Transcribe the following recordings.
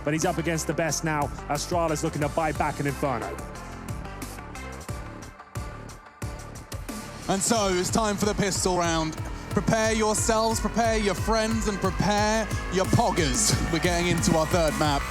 but he's up against the best now. Astralis looking to buy back an Inferno. And so it's time for the pistol round. Prepare yourselves, prepare your friends, and prepare your poggers. We're getting into our third map.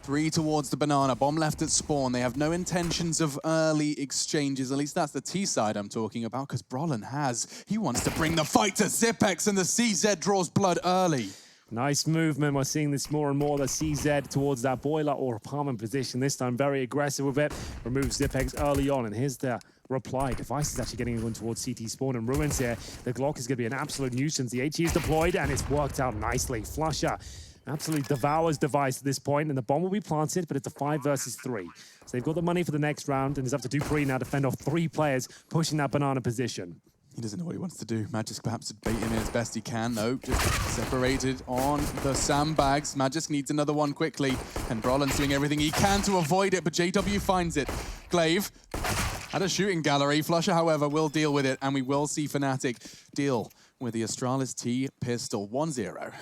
Three towards the banana, bomb left at spawn. They have no intentions of early exchanges, at least that's the T side I'm talking about, because Brolin has. He wants to bring the fight to Cippec, and the CZ draws blood early. Nice movement. We're seeing this more and more. The CZ towards that boiler or apartment position. This time very aggressive with it. Removes Cippec early on, and here's the reply. Device is actually getting one towards CT spawn and ruins here. The Glock is going to be an absolute nuisance. The HE is deployed, and it's worked out nicely. Flusher absolutely devours Device at this point, and the bomb will be planted, but it's a 5 versus 3. So they've got the money for the next round, and it's up to Dupree now to fend off 3 players pushing that banana position. He doesn't know what he wants to do. Magisk perhaps bait him in as best he can. No, just separated on the Sandbags. Magisk needs another one quickly, and Brolin's doing everything he can to avoid it, but JW finds it. Glaive had a shooting gallery. Flusher, however, will deal with it, and we will see Fnatic deal with the Astralis T pistol. 1-0.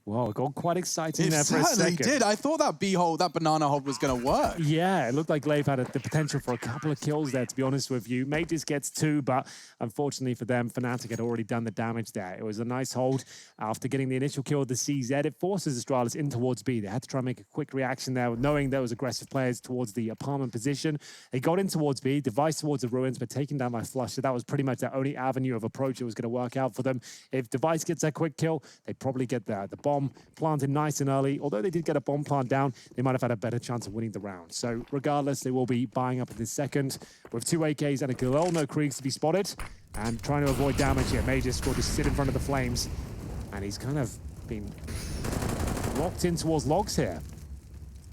Well, it got quite exciting there for a second. It certainly did. I thought that B hold, that banana hold was going to work. Yeah, it looked like Glaive had the potential for a couple of kills there, to be honest with you. Mages gets 2, but unfortunately for them, Fnatic had already done the damage there. It was a nice hold after getting the initial kill with the CZ. It forces Astralis in towards B. They had to try and make a quick reaction there, knowing there was aggressive players towards the apartment position. They got in towards B, Device towards the ruins, but taken down by Flusher. That was pretty much the only avenue of approach that was going to work out for them. If Device gets that quick kill, they probably get the bomb planted nice and early. Although they did get a bomb plant down, they might have had a better chance of winning the round. So regardless, they will be buying up in this second with 2 AKs and a Galil, no Creeks to be spotted, and trying to avoid damage here. Mages will just sit in front of the flames, and he's kind of been locked in towards logs here.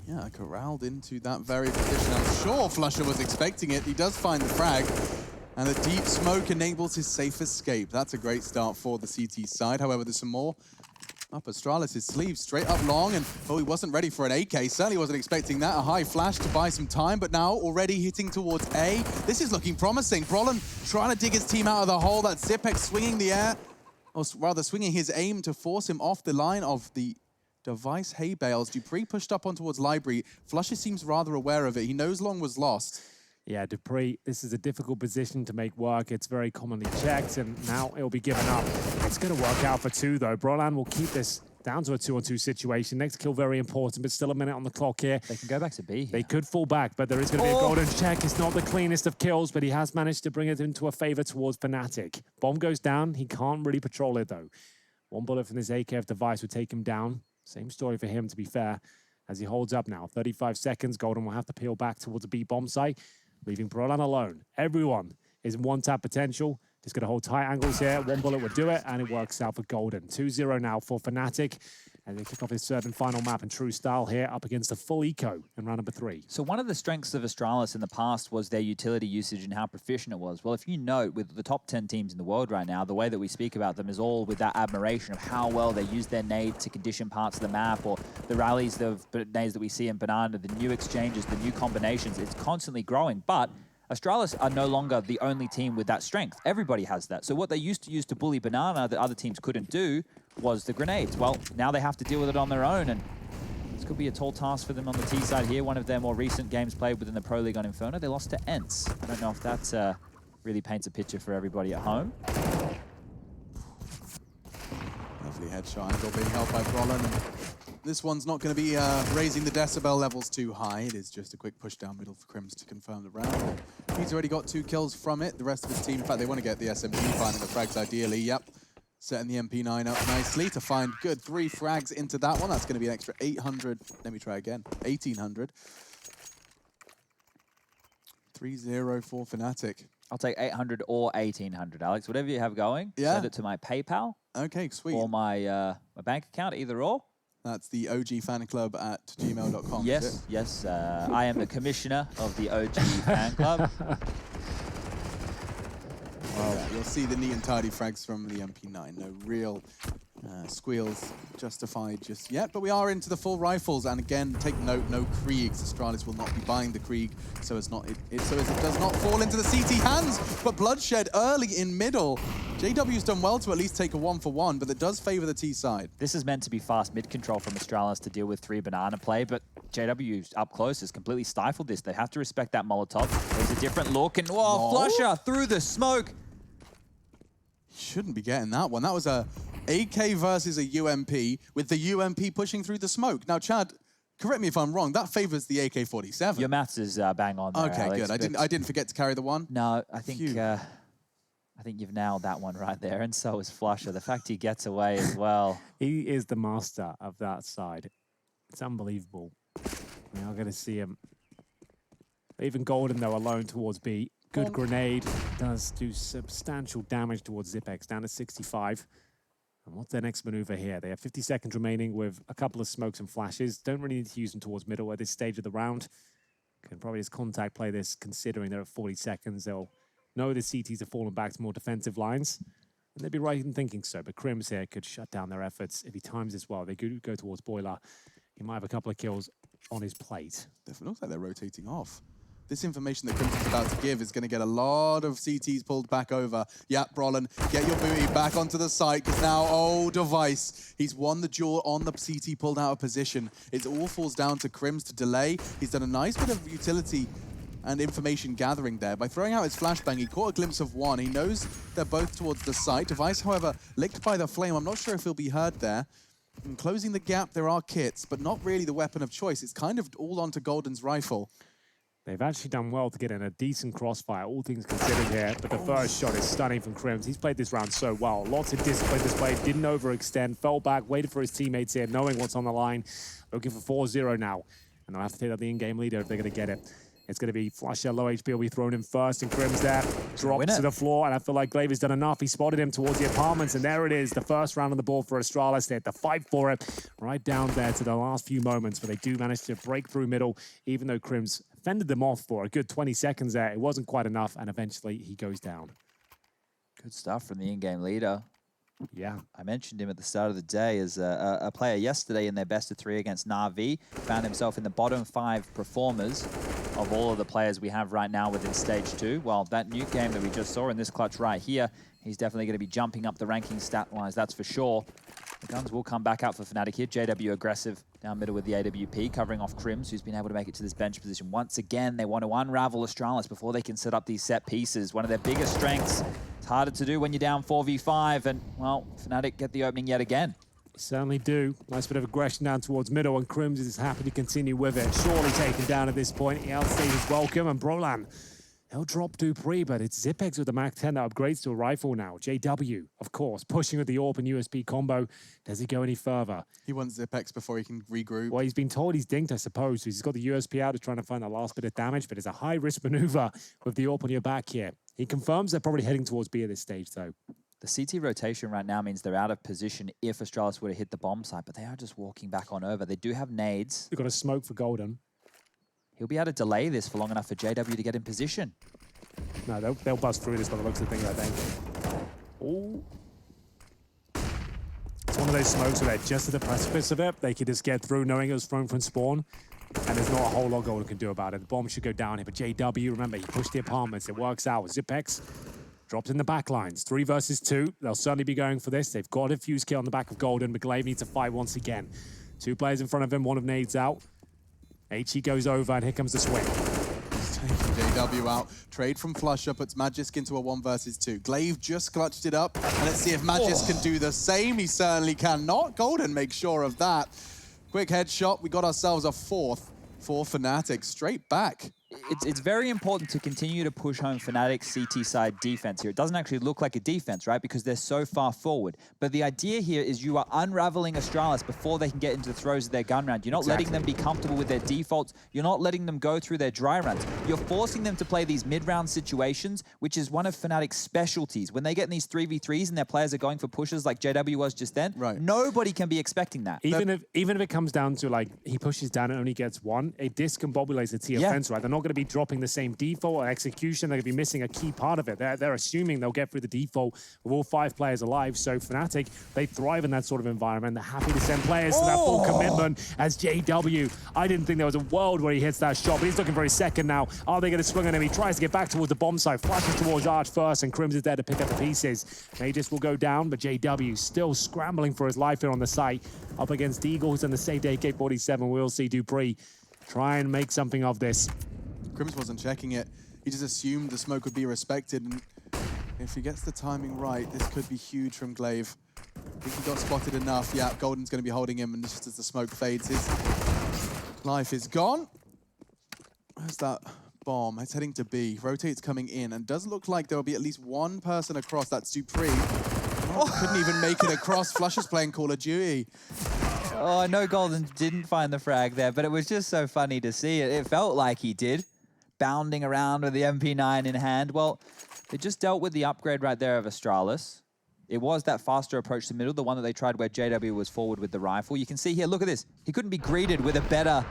Yeah, corralled into that very position. I'm sure Flusher was expecting it. He does find the frag, and the deep smoke enables his safe escape. That's a great start for the CT side. However, there's some more up Astralis' sleeve, straight up long, and oh, he wasn't ready for an AK. Certainly wasn't expecting that. A high flash to buy some time, but now already hitting towards A. This is looking promising. Brolin trying to dig his team out of the hole. That Cippec swinging the air, or rather swinging his aim to force him off the line of the Device hay bales. Dupree pushed up on towards Library. Flusher seems rather aware of it. He knows long was lost. Yeah, Dupree, this is a difficult position to make work. It's very commonly checked, and now it'll be given up. It's going to work out for 2, though. Brolan will keep this down to a 2-on-2 situation. Next kill very important, but still a minute on the clock here. They can go back to B here. They could fall back, but there is going to be a golden check. It's not the cleanest of kills, but he has managed to bring it into a favor towards Fnatic. Bomb goes down. He can't really patrol it, though. 1 bullet from this AKF Device would take him down. Same story for him, to be fair, as he holds up now. 35 seconds. Golden will have to peel back towards the B bomb site, leaving Brolan alone. Everyone is in 1-tap potential. Just going to hold tight angles here. 1 bullet would do it, and it works out for Golden. 2-0 now for Fnatic. And they kick off his third and final map in true style here, up against a full eco in round number 3. So one of the strengths of Astralis in the past was their utility usage and how proficient it was. Well, if you note, with the top 10 teams in the world right now, the way that we speak about them is all with that admiration of how well they use their nade to condition parts of the map, or the rallies of nades that we see in Banana, the new exchanges, the new combinations. It's constantly growing, but Astralis are no longer the only team with that strength. Everybody has that. So what they used to use to bully Banana that other teams couldn't do was the grenades. Well, now they have to deal with it on their own, and this could be a tall task for them on the T side here. One of their more recent games played within the Pro League on Inferno, they lost to Ents. I don't know if that really paints a picture for everybody at home. Lovely headshot angle being held by Brolin. And this one's not going to be raising the decibel levels too high. It is just a quick push down middle for Cremes to confirm the round. He's already got 2 kills from it. The rest of his team, in fact, they want to get the SMG, finding the frags ideally. Yep. Setting the MP9 up nicely to find good 3 frags into that one. That's going to be an extra 800. Let me try again. 1,800. 3-0 for Fnatic. I'll take 800 or 1,800, Alex. Whatever you have going, yeah. Send it to my PayPal. Okay, sweet. Or my bank account, either or. That's the OG fan club at gmail.com. Yes, yes. I am the commissioner of the OG fan club. Well, yeah, you'll see the neat and tidy frags from the MP9. No real Squeals justified just yet, but we are into the full rifles. And again, take note, no Kriegs. Astralis will not be buying the Krieg, so as it does not fall into the CT hands. But bloodshed early in middle. JW's done well to at least take a 1-for-1, but it does favor the T side. This is meant to be fast mid control from Astralis to deal with 3 banana play, but JW up close has completely stifled this. They have to respect that Molotov. There's a different look, and Flusher through the smoke. Shouldn't be getting that one. That was a AK versus a UMP, with the UMP pushing through the smoke. Now, Chad, correct me if I'm wrong, that favors the AK-47. Your maths is bang on there, Okay, Alex, good. I didn't forget to carry the one. No, I think you've nailed that one right there, and so is Flusher. The fact he gets away as well. He is the master of that side. It's unbelievable. We are going to see him. Even Golden, though, alone towards B. Good grenade. Does do substantial damage towards Cippec, down to 65. And what's their next maneuver here? They have 50 seconds remaining with a couple of smokes and flashes. Don't really need to use them towards middle at this stage of the round. Can probably just contact play this, considering they're at 40 seconds. They'll know the CTs have fallen back to more defensive lines. And they'd be right in thinking so. But Cremes here could shut down their efforts. If he times this well, they could go towards Boiler. He might have a couple of kills on his plate. Definitely looks like they're rotating off. This information that Cremes is about to give is going to get a lot of CTs pulled back over. Yeah, Brolin, get your booty back onto the site, because now, oh, Device. He's won the duel on the CT pulled out of position. It all falls down to Cremes to delay. He's done a nice bit of utility and information gathering there. By throwing out his flashbang, he caught a glimpse of one. He knows they're both towards the site. Device, however, licked by the flame. I'm not sure if he'll be heard there. And closing the gap, there are kits, but not really the weapon of choice. It's kind of all onto Golden's rifle. They've actually done well to get in a decent crossfire, all things considered here. But the first shot is stunning from Cremes. He's played this round so well. Lots of discipline displayed, didn't overextend, fell back, waited for his teammates here, knowing what's on the line. Looking for 4-0 now. And they'll have to take out the in-game leader if they're going to get it. It's going to be Flusher, low HP will be thrown in first, and Cremes there drops to the floor, and I feel like Glaive has done enough. He spotted him towards the apartments, and there it is, the first round on the board for Astralis. They had to fight for it right down there to the last few moments, but they do manage to break through middle, even though Cremes fended them off for a good 20 seconds there. It wasn't quite enough, and eventually he goes down. Good stuff from the in-game leader. Yeah. I mentioned him at the start of the day as a player yesterday in their best of 3 against Na'Vi. Found himself in the bottom 5 performers of all of the players we have right now within Stage 2. Well, that new game that we just saw in this clutch right here, he's definitely going to be jumping up the ranking stat-wise, that's for sure. The guns will come back out for Fnatic here. JW aggressive down middle with the AWP, covering off Cremes, who's been able to make it to this bench position. Once again, they want to unravel Astralis before they can set up these set pieces. One of their biggest strengths. It's harder to do when you're down 4v5, and, well, Fnatic get the opening yet again. Certainly do. Nice bit of aggression down towards middle, and Cremes is happy to continue with it. Surely taken down at this point. He outstays his welcome, and Brolan, he'll drop Dupree, but it's Cippec with the Mac 10 that upgrades to a rifle now. JW, of course, pushing with the AWP and USP combo. Does he go any further? He wants Cippec before he can regroup. Well, he's been told he's dinked, I suppose. So he's got the USP out, he's trying to find the last bit of damage, but it's a high-risk maneuver with the AWP on your back here. He confirms they're probably heading towards B at this stage, though. The CT rotation right now means they're out of position if Astralis were to hit the bomb site, but they are just walking back on over. They do have nades. They've got a smoke for Golden. He'll be able to delay this for long enough for JW to get in position. No, they'll bust through this by the looks of things, I think. Oh. It's one of those smokes where they're just at the precipice of it. They could just get through knowing it was thrown from spawn. And there's not a whole lot Golden can do about it. The bomb should go down here. But JW, remember, he pushed the apartments. It works out with Cippec. Drops in the back lines. 3 versus 2. They'll certainly be going for this. They've got a fuse kill on the back of Golden, but Glaive needs to fight once again. 2 players in front of him. One of nades out. HE goes over, and here comes the swing. JW out. Trade from Flusher puts Magisk into a 1 versus 2. Glaive just clutched it up. And let's see if Magisk can do the same. He certainly cannot. Golden makes sure of that. Quick headshot. We got ourselves a 4th for Fnatic. Straight back. It's very important to continue to push home Fnatic's CT side defense here. It doesn't actually look like a defense, right? Because they're so far forward. But the idea here is you are unraveling Astralis before they can get into the throes of their gun round. You're not letting them be comfortable with their defaults. You're not letting them go through their dry runs. You're forcing them to play these mid-round situations, which is one of Fnatic's specialties. When they get in these 3v3s and their players are going for pushes like JW was just then, nobody can be expecting that. Even if it comes down to, like, he pushes down and only gets 1, it discombobulates the T offense, right? They're not going to be dropping the same default or execution. They're going to be missing a key part of it. They're assuming they'll get through the default with all 5 players alive. So Fnatic, they thrive in that sort of environment. They're happy to send players to that full commitment as JW. I didn't think there was a world where he hits that shot, but he's looking for his second now. Are they going to swing on him? He tries to get back towards the bomb site, flashes towards Arch first, and Cremes is there to pick up the pieces. Magus will go down, but JW still scrambling for his life here on the site. Up against Eagles and the saved AK-47. We'll see Dupree try and make something of this. Cremes wasn't checking it. He just assumed the smoke would be respected. And if he gets the timing right, this could be huge from Glaive. I think he got spotted enough. Yeah, Golden's going to be holding him, and just as the smoke fades, his life is gone. Where's that bomb? It's heading to B. Rotate's coming in, and does look like there will be at least one person across. That's Dupree. Oh, couldn't even make it across. Flush is playing Call of Duty. Oh, I know Golden didn't find the frag there, but it was just so funny to see it. It felt like he did, bounding around with the MP9 in hand. Well, it just dealt with the upgrade right there of Astralis. It was that faster approach to middle, the one that they tried where JW was forward with the rifle. You can see here, look at this. He couldn't be greeted with a better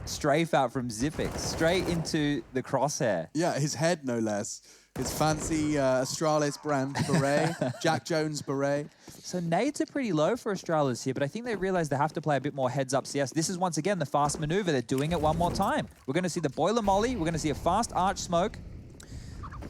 strafe out from Cippec, straight into the crosshair. Yeah, his head, no less. His fancy Astralis brand beret, Jack Jones beret. So nades are pretty low for Astralis here, but I think they realize they have to play a bit more heads-up CS. This is once again the fast maneuver. They're doing it one more time. We're going to see the boiler molly. We're going to see a fast arch smoke.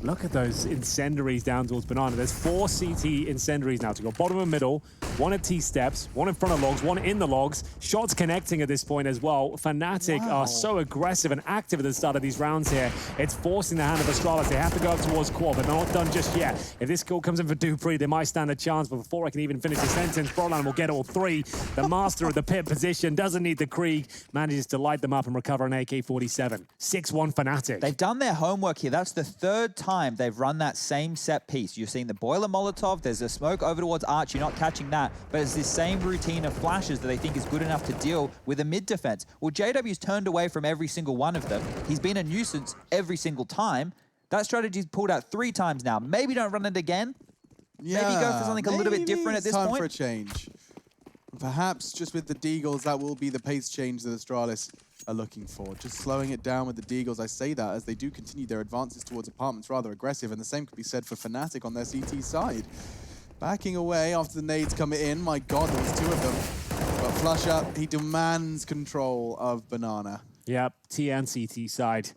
Look at those incendiaries down towards Banana. There's 4 CT incendiaries now to go. Bottom and middle, 1 at T-steps, 1 in front of logs, 1 in the logs. Shots connecting at this point as well. Fnatic are so aggressive and active at the start of these rounds here. It's forcing the hand of Astralis. They have to go up towards quad, but they're not done just yet. If this kill comes in for Dupree, they might stand a chance, but before I can even finish the sentence, Brolan will get all 3. The master of the pit position doesn't need the Krieg, manages to light them up and recover an AK-47. 6-1 Fnatic. They've done their homework here. That's the 3rd time they've run that same set piece. You've seen the boiler Molotov, there's a smoke over towards Arch, you're not catching that, but it's this same routine of flashes that they think is good enough to deal with a mid defense. Well, JW's turned away from every single one of them. He's been a nuisance every single time. That strategy's pulled out 3 times now. Maybe don't run it again. Yeah, maybe go for something a little bit different at this time point. for a change. Perhaps just with the Deagles, that will be the pace change that Astralis are looking for. Just slowing it down with the Deagles. I say that as they do continue their advances towards apartments rather aggressive, and the same could be said for Fnatic on their CT side. Backing away after the nades come in. My God, there was 2 of them. But Flush Up, he demands control of Banana. Yep, T and CT side.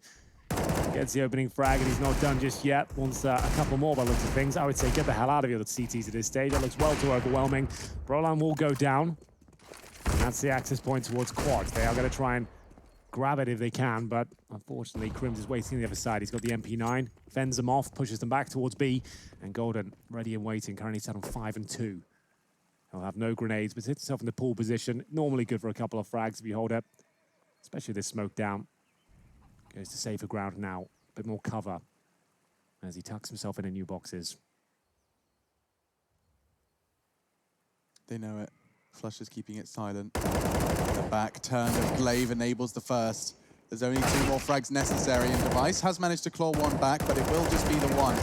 Gets the opening frag, and he's not done just yet. Wants a couple more by the looks of things. I would say get the hell out of here with CTs at this stage. That looks well too overwhelming. Brolan will go down. And that's the access point towards quad. They are going to try and grab it if they can, but unfortunately, Cremes is waiting on the other side. He's got the MP9, fends them off, pushes them back towards B, and Golden ready and waiting, currently set on 5 and 2. He'll have no grenades, but hits himself in the pool position. Normally good for a couple of frags if you hold it, especially this smoke down. Goes to safer ground now, a bit more cover as he tucks himself into new boxes. They know it. Flush is keeping it silent. The back turn of Glaive enables the first. There's only 2 more frags necessary, and Device has managed to claw 1 back, but it will just be the 1.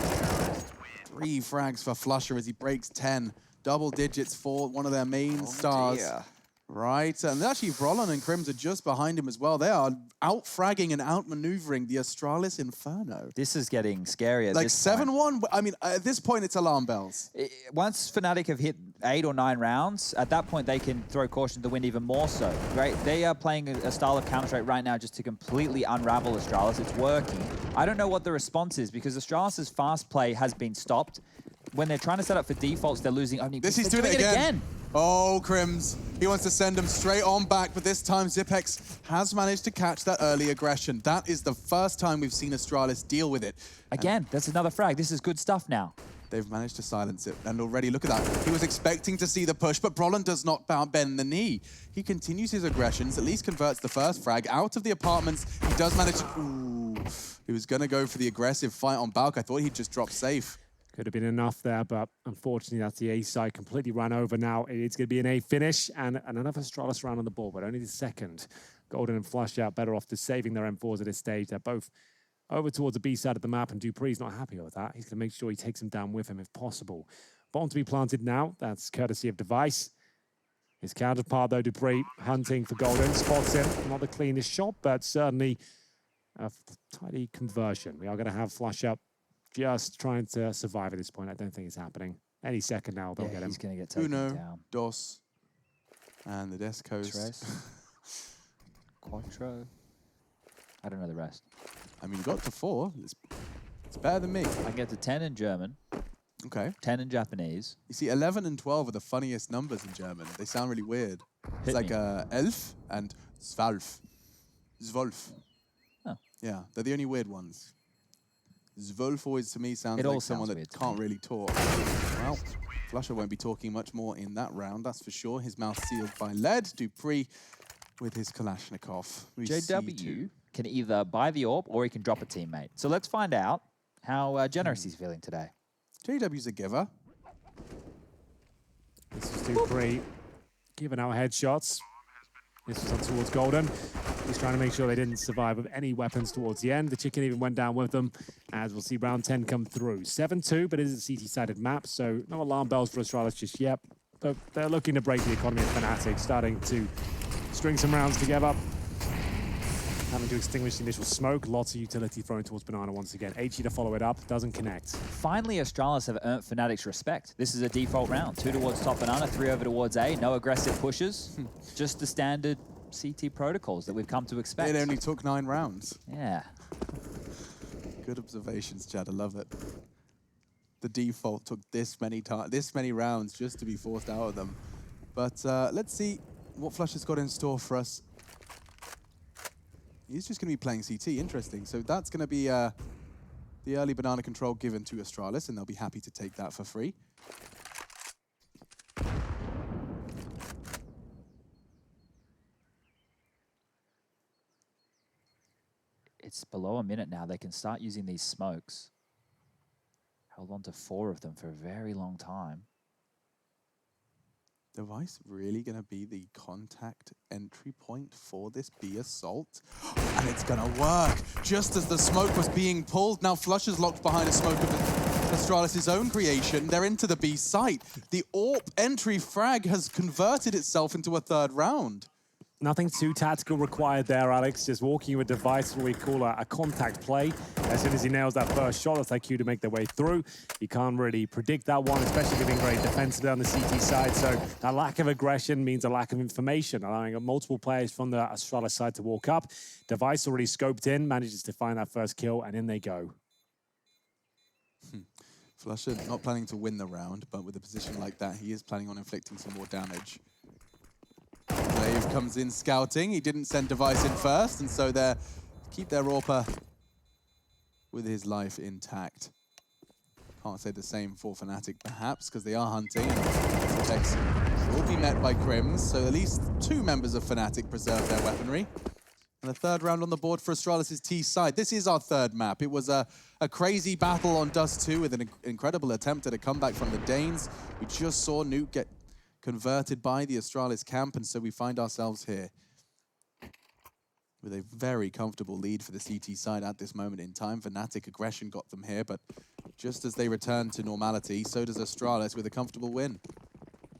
3 frags for Flusher as he breaks 10. Double digits for one of their main stars. Dear. Right, and actually Brolan and Cremes are just behind him as well. They are out-fragging and out-maneuvering the Astralis Inferno. This is getting scary at like this point. 7-1, I mean, at this point it's alarm bells. Once Fnatic have hit 8 or 9 rounds, at that point they can throw caution to the wind even more so, right? They are playing a style of Counter-Strike right now just to completely unravel Astralis. It's working. I don't know what the response is because Astralis' fast play has been stopped. When they're trying to set up for defaults, they're losing only. This he's doing it again. Oh, Cremes. He wants to send him straight on back, but this time Cippec has managed to catch that early aggression. That is the first time we've seen Astralis deal with it. Again, that's another frag. This is good stuff now. They've managed to silence it, and already, look at that. He was expecting to see the push, but Brolan does not bend the knee. He continues his aggressions, at least converts the first frag out of the apartments. He does manage to... Ooh. He was going to go for the aggressive fight on Balk. I thought he'd just drop safe. Could have been enough there, but unfortunately that's the A side completely ran over now. It's going to be an A finish and another Astralis round on the board, but only the second. Golden and Flush out better off to saving their M4s at this stage. They're both over towards the B side of the map, and Dupree's not happy with that. He's going to make sure he takes him down with him if possible. Bomb to be planted now. That's courtesy of Device. His counterpart, though, Dupree hunting for Golden. Spots him. Not the cleanest shot, but certainly a tidy conversion. We are going to have Flush up just trying to survive at this point. I don't think it's happening. Any second now, they'll get him. He's going to get taken Uno, down. Dos, and the Descos. Tres. Quattro. I don't know the rest. I mean, you got to 4. It's better than me. I can get to 10 in German, Okay. 10 in Japanese. You see, 11 and 12 are the funniest numbers in German. They sound really weird. It's Hit like me. elf and zwölf. Zwölf. Oh. Yeah, they're the only weird ones. Zwölf always, to me, sounds It all like someone sounds that weird to can't me. really talk. Well, Flusher won't be talking much more in that round, that's for sure. His mouth sealed by lead. Dupree with his Kalashnikov. We see JW two. can either buy the AWP or he can drop a teammate. So let's find out how generous he's feeling today. JW's a giver. This is Dupree giving out headshots. This was on towards Golden. He's trying to make sure they didn't survive with any weapons towards the end. The chicken even went down with them, as we'll see round 10 come through. 7-2, but it is a CT-sided map, so no alarm bells for Astralis just yet. But they're looking to break the economy of Fnatic, starting to string some rounds together. Having to extinguish the initial smoke. Lots of utility thrown towards Banana once again. HE to follow it up, doesn't connect. Finally, Astralis have earned Fnatic's respect. This is a default round. 2 towards top Banana, 3 over towards A. No aggressive pushes. Just the standard CT protocols that we've come to expect. It only took 9 rounds. Yeah. Good observations, Chad. I love it. The default took this many rounds just to be forced out of them. But let's see what Flush has got in store for us. He's just going to be playing CT. Interesting. So that's going to be the early banana control given to Astralis, and they'll be happy to take that for free. It's below a minute now. They can start using these smokes. Held on to 4 of them for a very long time. Device really going to be the contact entry point for this B assault? And it's going to work. Just as the smoke was being pulled, now Flush is locked behind a smoke of Astralis' own creation. They're into the B site. The AWP entry frag has converted itself into a 3rd round. Nothing too tactical required there, Alex. Just walking with a device, what we call a contact play. As soon as he nails that first shot, that's IQ to make their way through. You can't really predict that one, especially if you're being very defensive on the CT side. So that lack of aggression means a lack of information, allowing multiple players from the Astralis side to walk up. Device already scoped in, manages to find that first kill, and in they go. Flusher not planning to win the round, but with a position like that, he is planning on inflicting some more damage. Glaive comes in scouting. He didn't send Device in first, and so they keep their AWPer with his life intact. Can't say the same for Fnatic, perhaps, because they are hunting. Cippec will be met by Cremes, so at least 2 members of Fnatic preserve their weaponry. And a 3rd round on the board for Astralis' T side. This is our 3rd map. It was a crazy battle on Dust 2 with an incredible attempt at a comeback from the Danes. We just saw Nuke get converted by the Astralis camp, and so we find ourselves here with a very comfortable lead for the CT side at this moment in time. Fnatic aggression got them here, but just as they return to normality, so does Astralis with a comfortable win.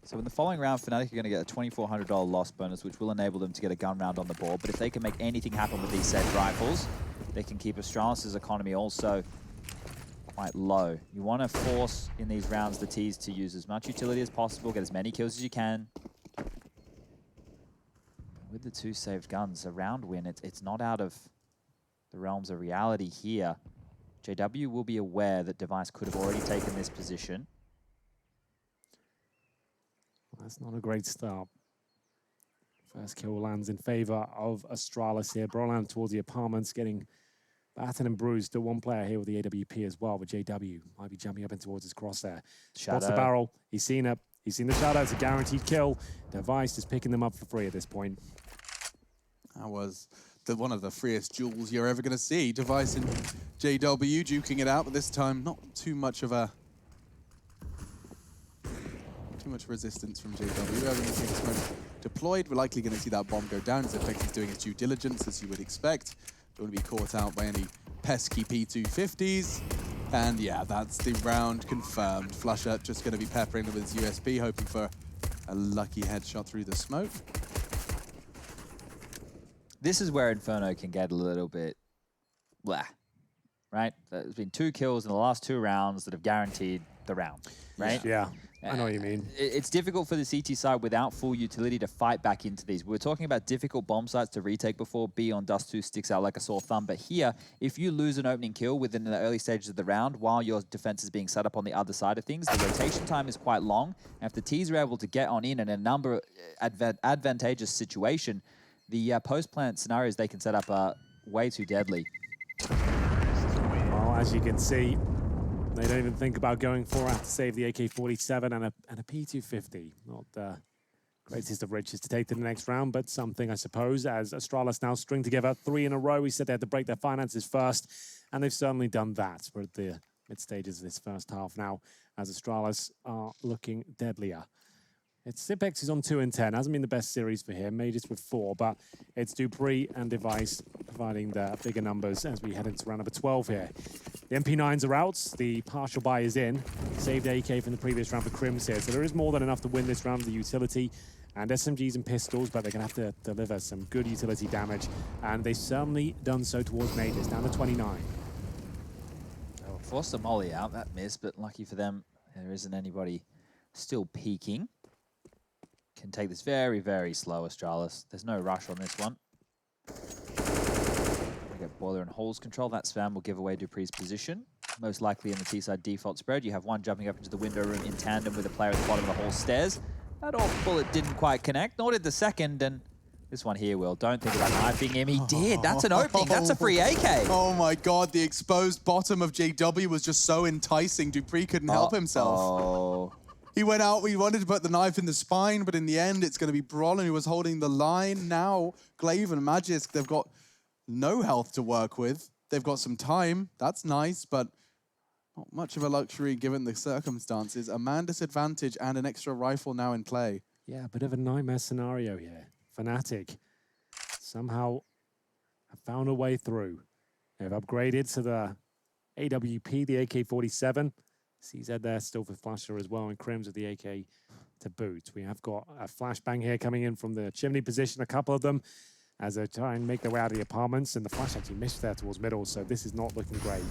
So in the following round, Fnatic are going to get a $2,400 loss bonus, which will enable them to get a gun round on the board. But if they can make anything happen with these said rifles, they can keep Astralis' economy also quite low. You want to force, in these rounds, the Ts to use as much utility as possible, get as many kills as you can. With the 2 saved guns, a round win, it's not out of the realms of reality here. JW will be aware that Device could have already taken this position. That's not a great start. First kill lands in favor of Astralis here. Broland towards the apartments, getting battered and bruised. Still 1 player here with the AWP as well, but JW might be jumping up in towards his crosshair. Spots the barrel. He's seen it. He's seen the shadow. It's a guaranteed kill. Device is picking them up for free at this point. That was one of the freest duels you're ever going to see. Device and JW duking it out, but this time not too much resistance from JW. Everything smoke deployed. We're likely going to see that bomb go down. Cippec is doing his due diligence, as you would expect. Don't want to be caught out by any pesky P250s. And yeah, that's the round confirmed. Flusher just going to be peppering them with his USB, hoping for a lucky headshot through the smoke. This is where Inferno can get a little bit blah, right? There's been 2 kills in the last 2 rounds that have guaranteed the round, right? Yeah, I know what you mean. It's difficult for the CT side without full utility to fight back into these. We were talking about difficult bomb sites to retake before. B on Dust 2 sticks out like a sore thumb. But here, if you lose an opening kill within the early stages of the round while your defense is being set up on the other side of things, the rotation time is quite long. And if the Ts are able to get on in a number advantageous situation, the post-plant scenarios they can set up are way too deadly. Well, as you can see, they don't even think about going for it to save the AK-47 and a P250. Not the greatest of riches to take to the next round, but something, I suppose, as Astralis now string together 3 in a row. We said they had to break their finances first, and they've certainly done that. We're at the mid-stages of this first half now, as Astralis are looking deadlier. It's Cippec who's on 2 and 10. Hasn't been the best series for him. Made it with 4, but it's Dupree and Vise providing the bigger numbers as we head into round number 12 here. The MP9s are out. The partial buy is in. Saved AK from the previous round for Cremes here. So there is more than enough to win this round of the utility. And SMGs and pistols, but they're going to have to deliver some good utility damage. And they've certainly done so towards Majors, down to 29. Oh, forced a Mollie out. That missed, but lucky for them, there isn't anybody still peeking. Can take this very, very slow, Astralis. There's no rush on this one. We get Boiler and Holes control. That spam will give away Dupree's position. Most likely in the T-side default spread. You have one jumping up into the window room in tandem with a player at the bottom of the hall stairs. That off bullet didn't quite connect, nor did the second, and this one here will. Don't think about knifing him. He did. That's an opening. That's a free AK. Oh my god, the exposed bottom of JW was just so enticing. Dupree couldn't help himself. Oh. He went out, we wanted to put the knife in the spine, but in the end, it's going to be Brolin who was holding the line. Now, Glaive and Magisk, they've got no health to work with. They've got some time. That's nice, but not much of a luxury given the circumstances. A man disadvantage and an extra rifle now in play. Yeah, a bit of a nightmare scenario here. Fnatic somehow have found a way through. They've upgraded to the AWP, the AK-47. CZ there still for Flasher as well, and Cremes with the AK to boot. We have got a flashbang here coming in from the chimney position, a couple of them, as they try and make their way out of the apartments, and the flash actually missed there towards middle, so this is not looking great.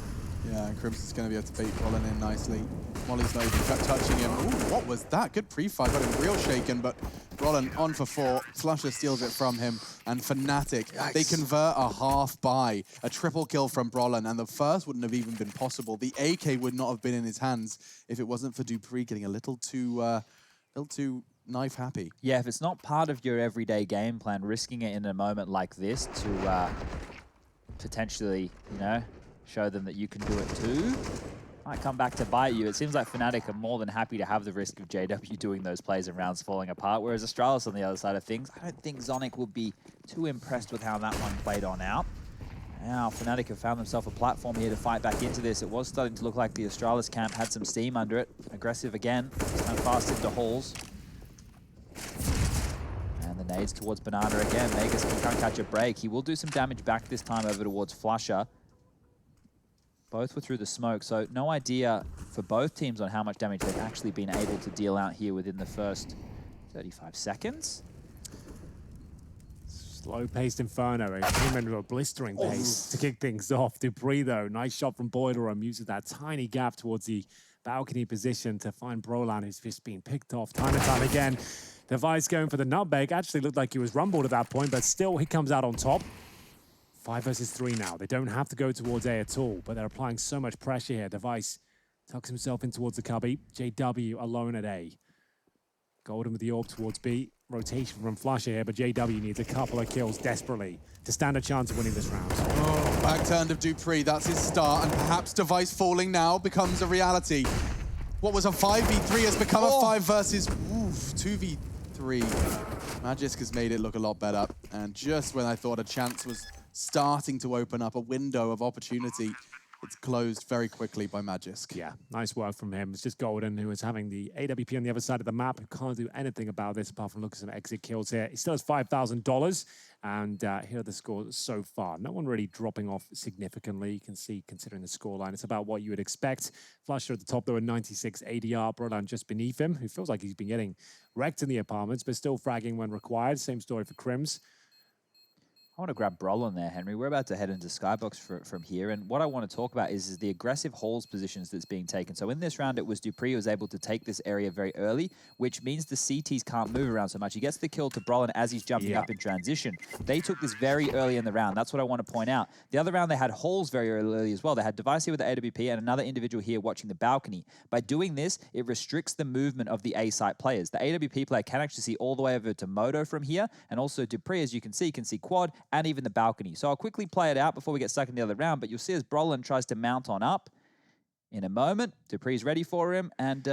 Yeah, and Cremes is going to be able to bait Brolin in nicely. Mollie's not even touching him. Ooh, what was that? Good pre-fight, got him real shaken, but Brolin on for 4. Flasher steals it from him, and Fnatic, they convert a half buy, a triple kill from Brolin, and the first wouldn't have even been possible. The AK would not have been in his hands if it wasn't for Dupree getting a little too knife happy. Yeah, if it's not part of your everyday game plan, risking it in a moment like this to potentially, you know, show them that you can do it too, might come back to bite you. It seems like Fnatic are more than happy to have the risk of JW doing those plays and rounds falling apart, whereas Astralis on the other side of things, I don't think Zonic would be too impressed with how that one played on out. Now, Fnatic have found themselves a platform here to fight back into this. It was starting to look like the Astralis camp had some steam under it. Aggressive again, this time fast into halls. And the nades towards Banana again. Vegas can't catch a break. He will do some damage back this time over towards Flusher. Both were through the smoke, so no idea for both teams on how much damage they've actually been able to deal out here within the first 35 seconds. Slow-paced Inferno, it came into a blistering pace to kick things off. Dupree, though, nice shot from Boiler uses that tiny gap towards the balcony position to find Brolan, who's just been picked off time and time again. Vise going for the nutmeg. Actually looked like he was rumbled at that point, but still he comes out on top. 5 versus 3 now. They don't have to go towards A at all, but they're applying so much pressure here. Vise tucks himself in towards the cubby. JW alone at A. Golden with the orb towards B. Rotation from Flusher here, but JW needs a couple of kills desperately to stand a chance of winning this round. Oh, back turn of Dupree, that's his start, and perhaps Device falling now becomes a reality. What was a 5v3 has become a 5 versus 2v3. Magisk has made it look a lot better, and just when I thought a chance was starting to open up, a window of opportunity, it's closed very quickly by Magisk. Yeah, nice work from him. It's just Golden, who is having the AWP on the other side of the map, who can't do anything about this apart from look at some exit kills here. He still has $5,000, and here are the scores so far. No one really dropping off significantly. You can see, considering the scoreline, it's about what you would expect. Flusher at the top, though, a 96 ADR. Brolan just beneath him, who feels like he's been getting wrecked in the apartments, but still fragging when required. Same story for Cremes. I want to grab Brolin there, Henry. We're about to head into Skybox from here, and what I want to talk about is the aggressive halls positions that's being taken. So in this round, it was Dupree who was able to take this area very early, which means the CTs can't move around so much. He gets the kill to Brolin as he's jumping up in transition. They took this very early in the round. That's what I want to point out. The other round, they had halls very early as well. They had Device here with the AWP and another individual here watching the balcony. By doing this, it restricts the movement of the A-site players. The AWP player can actually see all the way over to Moto from here, and also Dupree, as you can see quad and even the balcony. So I'll quickly play it out before we get stuck in the other round, but you'll see as Brolin tries to mount on up in a moment. Dupree's ready for him, and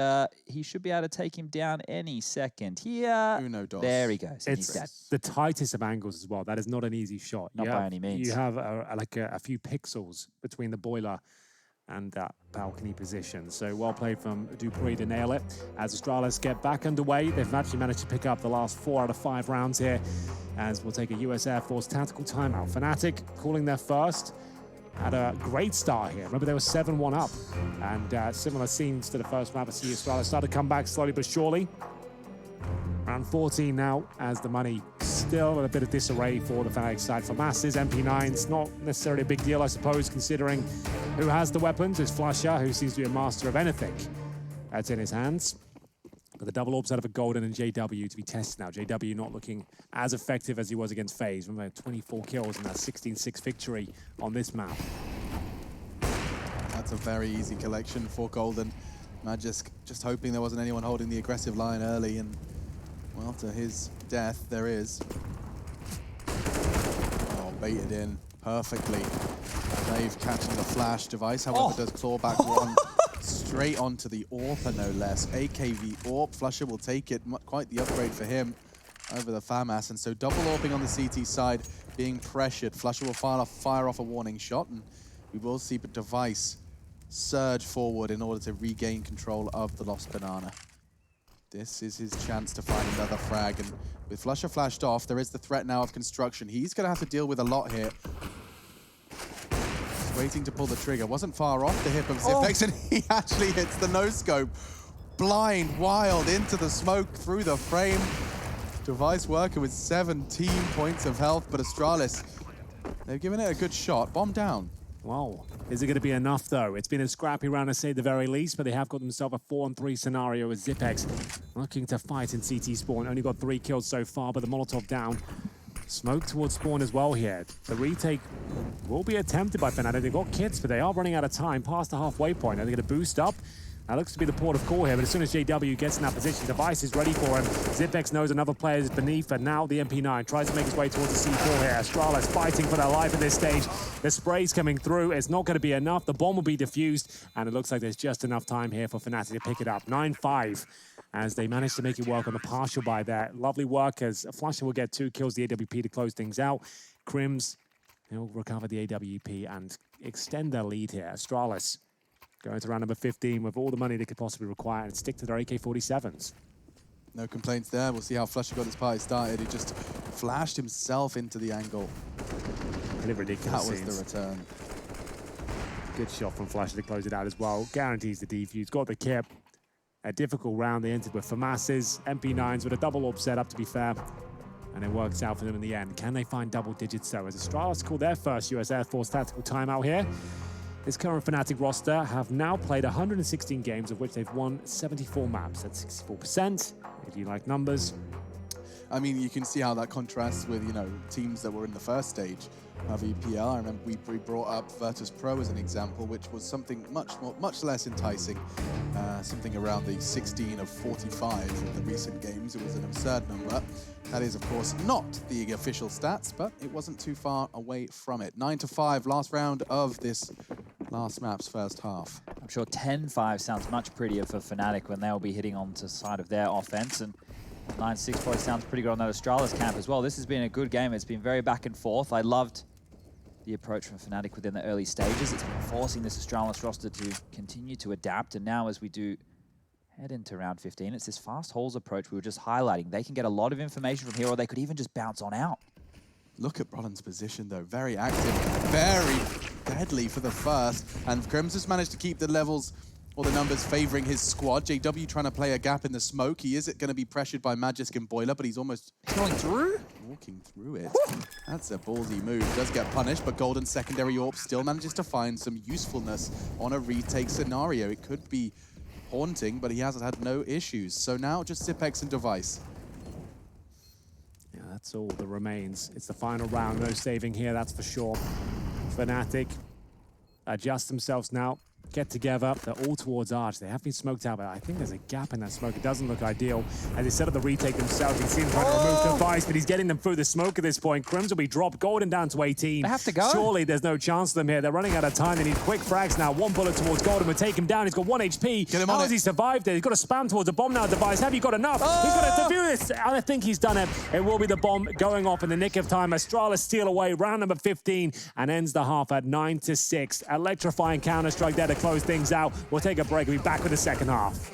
he should be able to take him down any second here. Uno dos. There he goes. It's the tightest of angles as well. That is not an easy shot. Not by any means. You have like a few pixels between the boiler and that balcony position. So well played from Dupree to nail it. As Astralis get back underway, they've actually managed to pick up the last 4 out of 5 rounds here, as we'll take a US Air Force tactical timeout. Fnatic calling their first. Had a great start here. Remember, they were 7-1 up. And similar scenes to the first map. I see Astralis start to come back slowly but surely. Round 14 now, as the money still in a bit of disarray for the Fnatic side. For Masses, MP9's not necessarily a big deal, I suppose, considering who has the weapons. It's Flasher, who seems to be a master of anything that's in his hands. But the double orbs out of a Golden and JW to be tested now. JW not looking as effective as he was against FaZe. Remember, 24 kills and that 16-6 victory on this map. That's a very easy collection for Golden. Magisk just hoping there wasn't anyone holding the aggressive line early, and well, to his death, there is. Oh, baited in perfectly. Glaive catching the flash. Device, however, does claw back one straight onto the AWP, no less. AKV AWP. Flusher will take it. Quite the upgrade for him over the FAMAS. And so double AWPing on the CT side, being pressured. Flusher will fire off a warning shot, and we will see Device surge forward in order to regain control of the lost banana. This is his chance to find another frag, and with Flusher flashed off, there is the threat now of construction. He's going to have to deal with a lot here. He's waiting to pull the trigger. Wasn't far off the hip of Cippec, and he actually hits the no-scope. Blind, wild, into the smoke, through the frame. Device working with 17 points of health, but Astralis, they've given it a good shot. Bomb down. Wow. Is it going to be enough, though? It's been a scrappy round, to say the very least, but they have got themselves a 4-on-3 scenario with Cippec looking to fight in CT spawn. Only got 3 kills so far, but the Molotov down. Smoke towards spawn as well here. The retake will be attempted by Fnatic. They've got kits, but they are running out of time past the halfway point. Are they going to boost up? That looks to be the port of call here, but as soon as JW gets in that position, Device is ready for him. Cippec knows another player is beneath, and now the MP9 tries to make his way towards the C4 here. Astralis fighting for their life at this stage. The spray's coming through. It's not going to be enough. The bomb will be defused, and it looks like there's just enough time here for Fnatic to pick it up. 9-5, as they manage to make it work on the partial buy there. Lovely work, as Flasher will get 2 kills, the AWP to close things out. Cremes, they'll recover the AWP and extend their lead here. Astralis going to round number 15 with all the money they could possibly require and stick to their AK-47s. No complaints there. We'll see how Flusher got this party started. He just flashed himself into the angle. Really ridiculous. That was the return. Good shot from Flusher to close it out as well. Guarantees the defuse. Got the kip. A difficult round they entered with FAMASes, MP9s with a double orb set up, to be fair. And it works out for them in the end. Can they find double digits though? As Astralis call their first US Air Force tactical timeout here. This current Fnatic roster have now played 116 games, of which they've won 74 maps. That's 64%, if you like numbers. I mean, you can see how that contrasts with, you know, teams that were in the first stage of EPL. I remember we brought up Virtus Pro as an example, which was something much less enticing. Something around the 16 of 45 in the recent games. It was an absurd number. That is, of course, not the official stats, but it wasn't too far away from it. 9-5, last round of this last map's first half. I'm sure 10-5 sounds much prettier for Fnatic when they'll be hitting onto the side of their offense, and 9-6 probably sounds pretty good on that Astralis camp as well. This has been a good game. It's been very back and forth. I loved the approach from Fnatic within the early stages. It's been forcing this Astralis roster to continue to adapt, and now as we do head into round 15, it's this fast halls approach we were just highlighting. They can get a lot of information from here, or they could even just bounce on out. Look at Brolin's position, though. Very active, very deadly for the first. And Cremes has managed to keep the levels or the numbers favoring his squad. JW trying to play a gap in the smoke. He is going to be pressured by Magisk and Boiler, but he's almost going through. walking through it. That's a ballsy move. Does get punished, but Golden secondary AWP still manages to find some usefulness on a retake scenario. It could be haunting, but he has had no issues. So now just Cippec and Vise. Yeah, that's all that remains. It's the final round. No saving here, that's for sure. Fnatic adjust themselves now. Get together. They're all towards Arch. They have been smoked out, but I think there's a gap in that smoke. It doesn't look ideal. As they set up the retake themselves, you can see them trying to remove the Vise, but he's getting them through the smoke at this point. Cremes will be dropped. Golden down to 18. They have to go. Surely there's no chance for them here. They're running out of time. They need quick frags now. One bullet towards Golden would take him down. He's got 1 HP. Get him How on has he survived it? He's got to spam towards the bomb now, Device. Have you got enough? He's got to do this. And I think he's done it. It will be the bomb going off in the nick of time. Astralis steal away. Round number 15 and ends the half at 9-6. Electrifying counter-strike there to close things out. We'll take a break. We'll be back with the second half.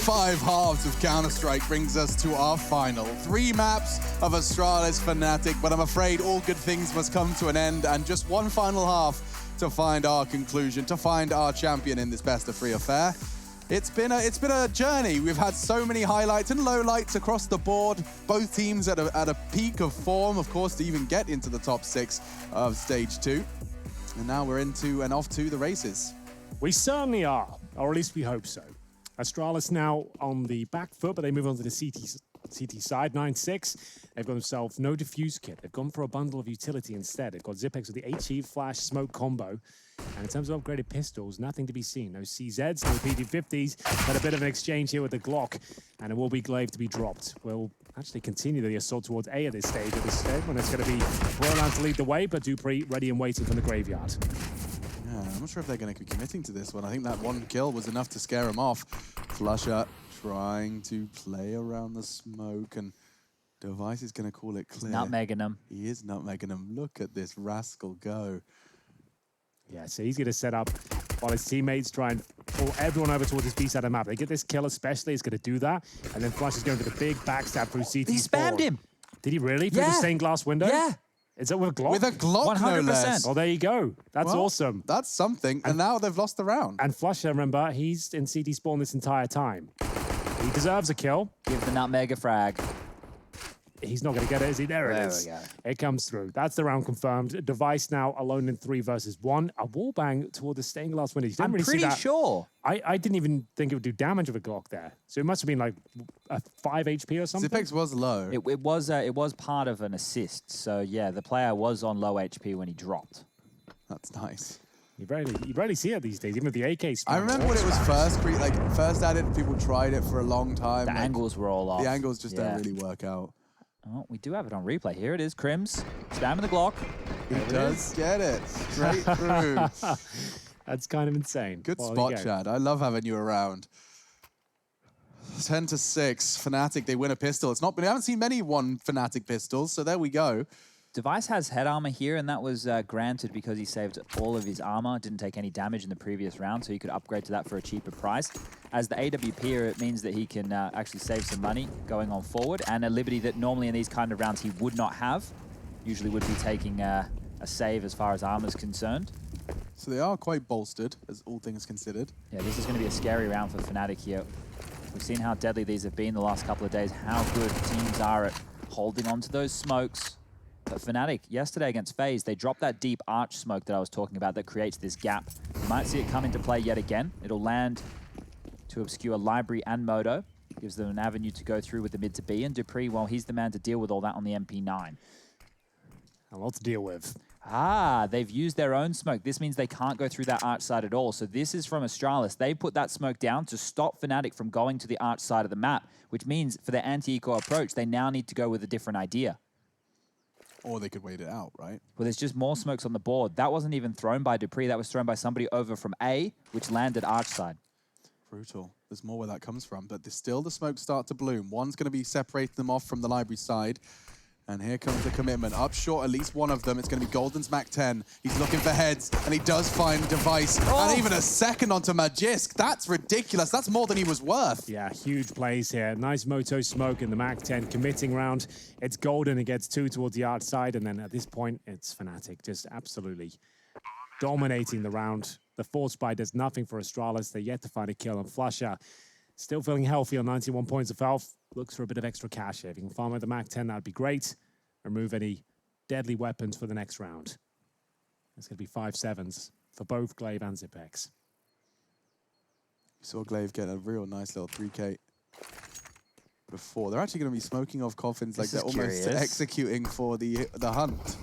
Five halves of Counter-Strike brings us to our final. 3 maps of Astralis Fnatic, but I'm afraid all good things must come to an end, and just one final half to find our conclusion, to find our champion in this best-of-3 affair. It's been a journey. We've had so many highlights and lowlights across the board. Both teams at a peak of form, of course, to even get into the top 6 of Stage 2. And now we're into and off to the races. We certainly are, or at least we hope so. Astralis now on the back foot, but they move on to the CT side, 9-6. They've got themselves no diffuse kit. They've gone for a bundle of utility instead. They've got Cippec with the HE flash smoke combo. And in terms of upgraded pistols, nothing to be seen. No CZs, no PD50s. Had a bit of an exchange here with the Glock, and it will be Glaive to be dropped. We'll actually continue the assault towards A at this stage of the stage when it's going to be Roland to lead the way, but Dupree ready and waiting from the graveyard. Yeah, I'm not sure if they're going to be committing to this one. I think that one kill was enough to scare him off. Flusher trying to play around the smoke, and Device is going to call it clear. Nutmegging him. He is nutmegging him. Look at this rascal go. Yeah, so he's going to set up while his teammates try and pull everyone over towards his B side of the map. They get this kill especially, he's going to do that. And then Flush is going for the big backstab through CT. He spammed him. Did he really? Through the stained glass window? Yeah. Is that with a Glock? With a Glock, 100%. No less. Well, there you go. That's awesome. That's something. And now they've lost the round. And Flusher, remember, he's in CT spawn this entire time. He deserves a kill. Give the nutmeg a frag. He's not going to get it, is he? There it is. We go. It comes through. That's the round confirmed. Device now alone in 3 versus 1. A wallbang toward the stained glass window. I'm pretty sure. I didn't even think it would do damage with a Glock there. So it must have been like a 5 HP or something. Cippec was low. It was part of an assist. So yeah, the player was on low HP when he dropped. That's nice. You rarely see it these days, even with the AK spam. I remember when it was first added, people tried it for a long time. The angles were all off. The angles just don't really work out. Oh, we do have it on replay. Here it is, Cremes. Spamming the Glock. He does get it. Straight through. That's kind of insane. Good spot, Chad. I love having you around. 10-6. Fnatic, they win a pistol. We haven't seen many won Fnatic pistols, so there we go. Device has head armor here, and that was granted because he saved all of his armor, didn't take any damage in the previous round, so he could upgrade to that for a cheaper price. As the AWP here, it means that he can actually save some money going on forward, and a liberty that normally in these kind of rounds he would not have. Usually would be taking a save as far as armor is concerned. So they are quite bolstered, as all things considered. Yeah, this is going to be a scary round for Fnatic here. We've seen how deadly these have been the last couple of days, how good teams are at holding on to those smokes. But Fnatic, yesterday against FaZe, they dropped that deep arch smoke that I was talking about that creates this gap. You might see it come into play yet again. It'll land to obscure Library and Moto. Gives them an avenue to go through with the mid to B. And Dupree, well, he's the man to deal with all that on the MP9. A lot to deal with. Ah, they've used their own smoke. This means they can't go through that arch side at all. So this is from Astralis. They put that smoke down to stop Fnatic from going to the arch side of the map, which means for their anti-eco approach, they now need to go with a different idea. Or they could wait it out, right? Well, there's just more smokes on the board. That wasn't even thrown by Dupree. That was thrown by somebody over from A, which landed arch side. Brutal. There's more where that comes from. But still the smokes start to bloom. One's going to be separating them off from the library side. And here comes the commitment. Up short, at least one of them. It's going to be Golden's Mac 10. He's looking for heads, and he does find Device. Oh. And even a second onto Magisk. That's ridiculous. That's more than he was worth. Yeah, huge plays here. Nice Moto smoke in the Mac 10 committing round. It's Golden. It gets 2 towards the arch side, and then at this point, it's Fnatic just absolutely dominating the round. The force spy does nothing for Astralis. They're yet to find a kill, and Flusher still feeling healthy on 91 points of health. Looks for a bit of extra cash here. If you can farm with the Mac 10, that'd be great. Remove any deadly weapons for the next round. It's going to be 5-7s for both Glaive and Cippec. We saw Glaive get a real nice little 3K before. They're actually going to be smoking off coffins like they're almost executing for the hunt.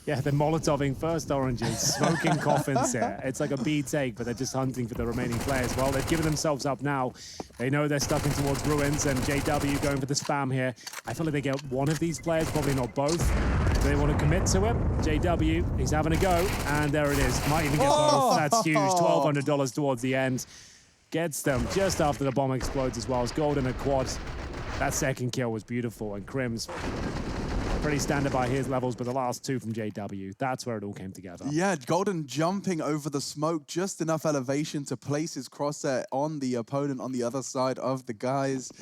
Yeah, they're Molotoving first oranges, smoking coffins here. It's like a B take, but they're just hunting for the remaining players. Well, they've given themselves up now. They know they're stuck in towards Ruins, and JW going for the spam here. I feel like they get one of these players, probably not both. Do they want to commit to it? JW, he's having a go, and there it is. Might even get both. That's huge. $1,200 towards the end. Gets them just after the bomb explodes as well as Golden a quad. That second kill was beautiful, and Cremes pretty standard by his levels, but the last 2 from JW, that's where it all came together. Yeah, Golden jumping over the smoke, just enough elevation to place his crosshair on the opponent on the other side of the guys.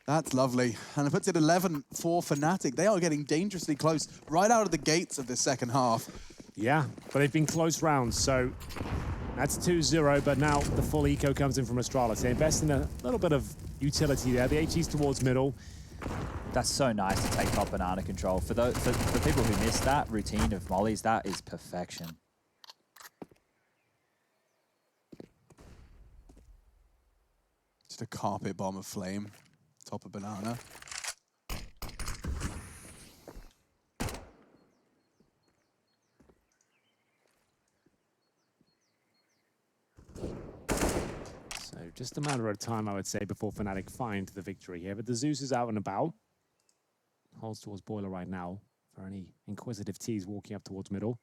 That's lovely. And it puts it 11 for Fnatic. They are getting dangerously close right out of the gates of this second half. Yeah, but they've been close rounds, so that's 2-0, but now the full eco comes in from Astralis. They invest in a little bit of utility there. The HE's towards middle. That's so nice to take top banana control. For people who missed that routine of Mollie's, that is perfection. Just a carpet bomb of flame, top of banana. So just a matter of time, I would say, before Fnatic find the victory here. But the Zeus is out and about. holds towards Boiler right now for any inquisitive T's walking up towards middle.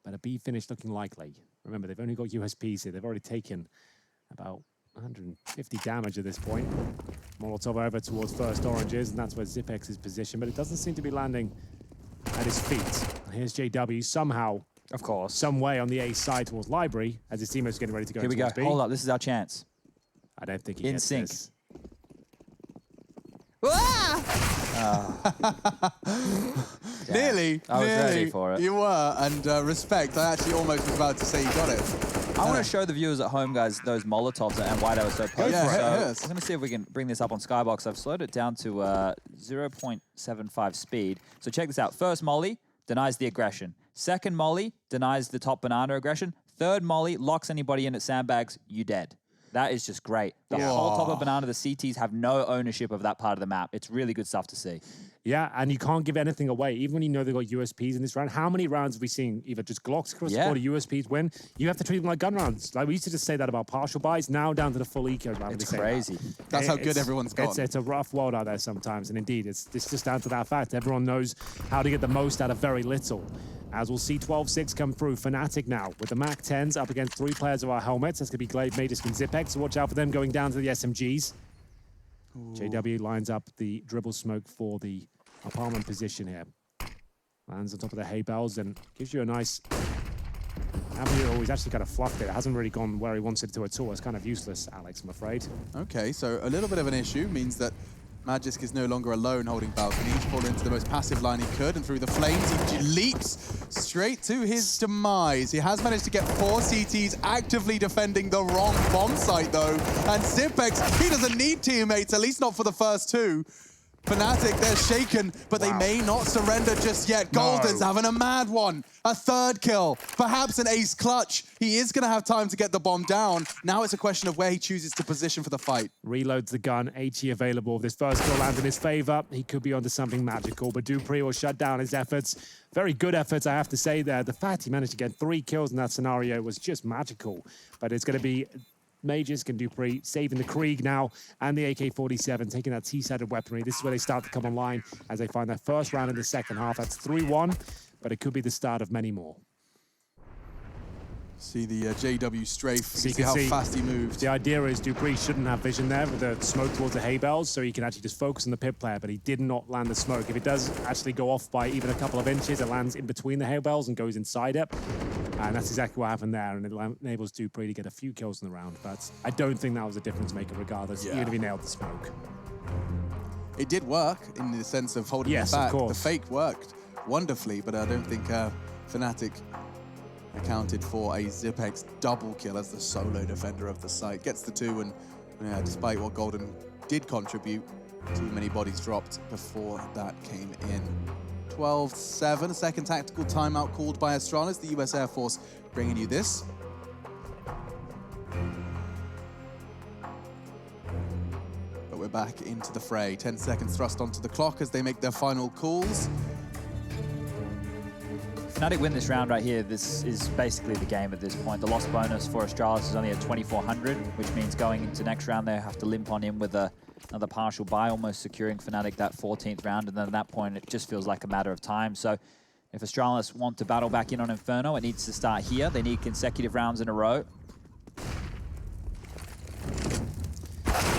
But a B finish looking likely. Remember, they've only got USPs here. They've already taken about 150 damage at this point. Molotov over towards first oranges, and that's where Cippec is positioned, but it doesn't seem to be landing at his feet. Here's JW somehow, Of course. some way on the A side towards Library, as his teammates getting ready to go Here we go. towards B. Hold up. This is our chance. I don't think he In gets sync. this. Nearly. I was nearly. ready for it. You were, and respect. I actually almost was about to say you got it. I want to show the viewers at home, guys, those Molotovs and why they were so potent. Yeah, So yes. I'm going to see if we can bring this up on Skybox. I've slowed it down to 0.75 speed. So check this out. First Mollie denies the aggression. Second Mollie denies the top banana aggression. Third Mollie locks anybody in at Sandbags, you dead. That is just great. The whole top of banana, the CTs have no ownership of that part of the map. It's really good stuff to see. Yeah, and you can't give anything away, even when you know they've got USPs in this round. How many rounds have we seen either just Glocks across the board or USPs win? You have to treat them like gun rounds. Like we used to just say that about partial buys, now down to the full eco round. It's crazy. That's how good everyone's got. It's a rough world out there sometimes, and indeed, it's just down to that fact. Everyone knows how to get the most out of very little. As we'll see 12-6 come through, Fnatic now with the Mac 10s up against 3 players of our helmets. That's going to be Glaive, Matus, and Cippec, so watch out for them going down to the SMGs. JW lines up the dribble smoke for the apartment position here. Lands on top of the hay bales and gives you a nice avenue. Oh, he's actually kind of fluffed it. It hasn't really gone where he wants it to at all. It's kind of useless, Alex, I'm afraid. Okay, so a little bit of an issue means that Magisk is no longer alone holding balcony. He's pulled into the most passive line he could, and through the flames, he leaps straight to his demise. He has managed to get 4 CTs actively defending the wrong bomb site, though. And Cippec, he doesn't need teammates, at least not for the first 2. Fnatic, they're shaken, but they may not surrender just yet. Golden's having a mad one. A 3rd kill, perhaps an ace clutch. He is going to have time to get the bomb down. Now it's a question of where he chooses to position for the fight. Reloads the gun, HE available. If this first kill lands in his favor, he could be onto something magical, but Dupree will shut down his efforts. Very good efforts, I have to say there. The fact he managed to get 3 kills in that scenario was just magical, but it's going to be Magisk and Dupree saving the Krieg now, and the AK-47 taking that T-sided weaponry. This is where they start to come online as they find their first round in the second half. That's 3-1, but it could be the start of many more. See the JW strafe, So you see can how see fast he moved. The idea is Dupree shouldn't have vision there with the smoke towards the hay bales, so he can actually just focus on the pit player, but he did not land the smoke. If it does actually go off by even a couple of inches, it lands in between the hay bales and goes inside it. And that's exactly what happened there, and it enables Dupree to get a few kills in the round. But I don't think that was a difference maker regardless, even if he nailed the smoke. It did work in the sense of holding it back. The fake worked wonderfully, but I don't think Fnatic accounted for a Cippec double kill as the solo defender of the site. Gets the 2, and despite what Golden did contribute, too many bodies dropped before that came in. 12-7, second tactical timeout called by Astralis, the US Air Force bringing you this. But we're back into the fray. 10 seconds thrust onto the clock as they make their final calls. Fnatic win this round right here. This is basically the game at this point. The loss bonus for Astralis is only at 2,400, which means going into next round they have to limp on in with another partial buy, almost securing Fnatic that 14th round, and then at that point it just feels like a matter of time. So if Astralis want to battle back in on Inferno, it needs to start here. They need consecutive rounds in a row.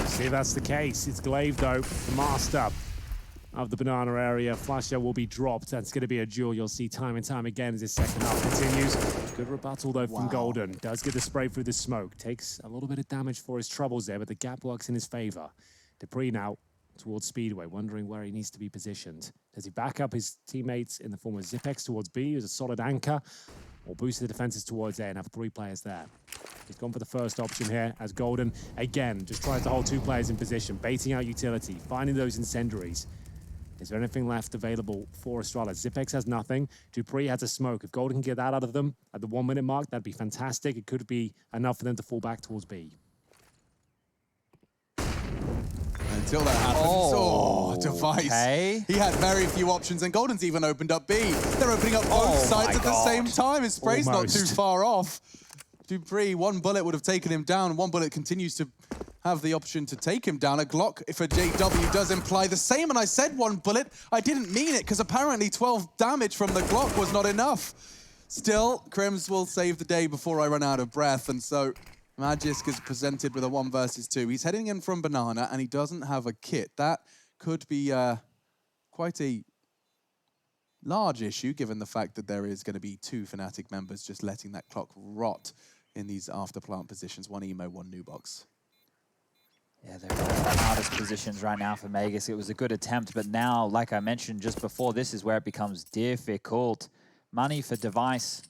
See if that's the case. It's Glaive though, the master of the banana area. Flasher will be dropped. That's going to be a duel you'll see time and time again as this second half continues. Good rebuttal though from Golden. Does get the spray through the smoke. Takes a little bit of damage for his troubles there, but the gap works in his favor. Dupree now towards Speedway, wondering where he needs to be positioned. Does he back up his teammates in the form of Cippec towards B as a solid anchor, or boost the defenses towards A and have 3 players there? He's gone for the first option here as Golden, again, just tries to hold 2 players in position, baiting out utility, finding those incendiaries. Is there anything left available for Astralis? Cippec has nothing. Dupree has a smoke. If Golden can get that out of them at the 1-minute mark, that'd be fantastic. It could be enough for them to fall back towards B. Until that happens, Device. Okay. He had very few options, and Golden's even opened up B. They're opening up both sides at the same time. His spray's not too far off. Dupree, 1 bullet would have taken him down. 1 bullet continues to have the option to take him down. A Glock for JW does imply the same, and I said 1 bullet. I didn't mean it, because apparently 12 damage from the Glock was not enough. Still, Cremes will save the day before I run out of breath, and so Magisk is presented with a 1 versus 2. He's heading in from Banana, and he doesn't have a kit. That could be quite a large issue, given the fact that there is going to be 2 Fnatic members just letting that clock rot in these after-plant positions. 1 emo, 1 new box. Yeah, they're in the hardest positions right now for Magisk. It was a good attempt, but now, like I mentioned just before, this is where it becomes difficult. Money for Device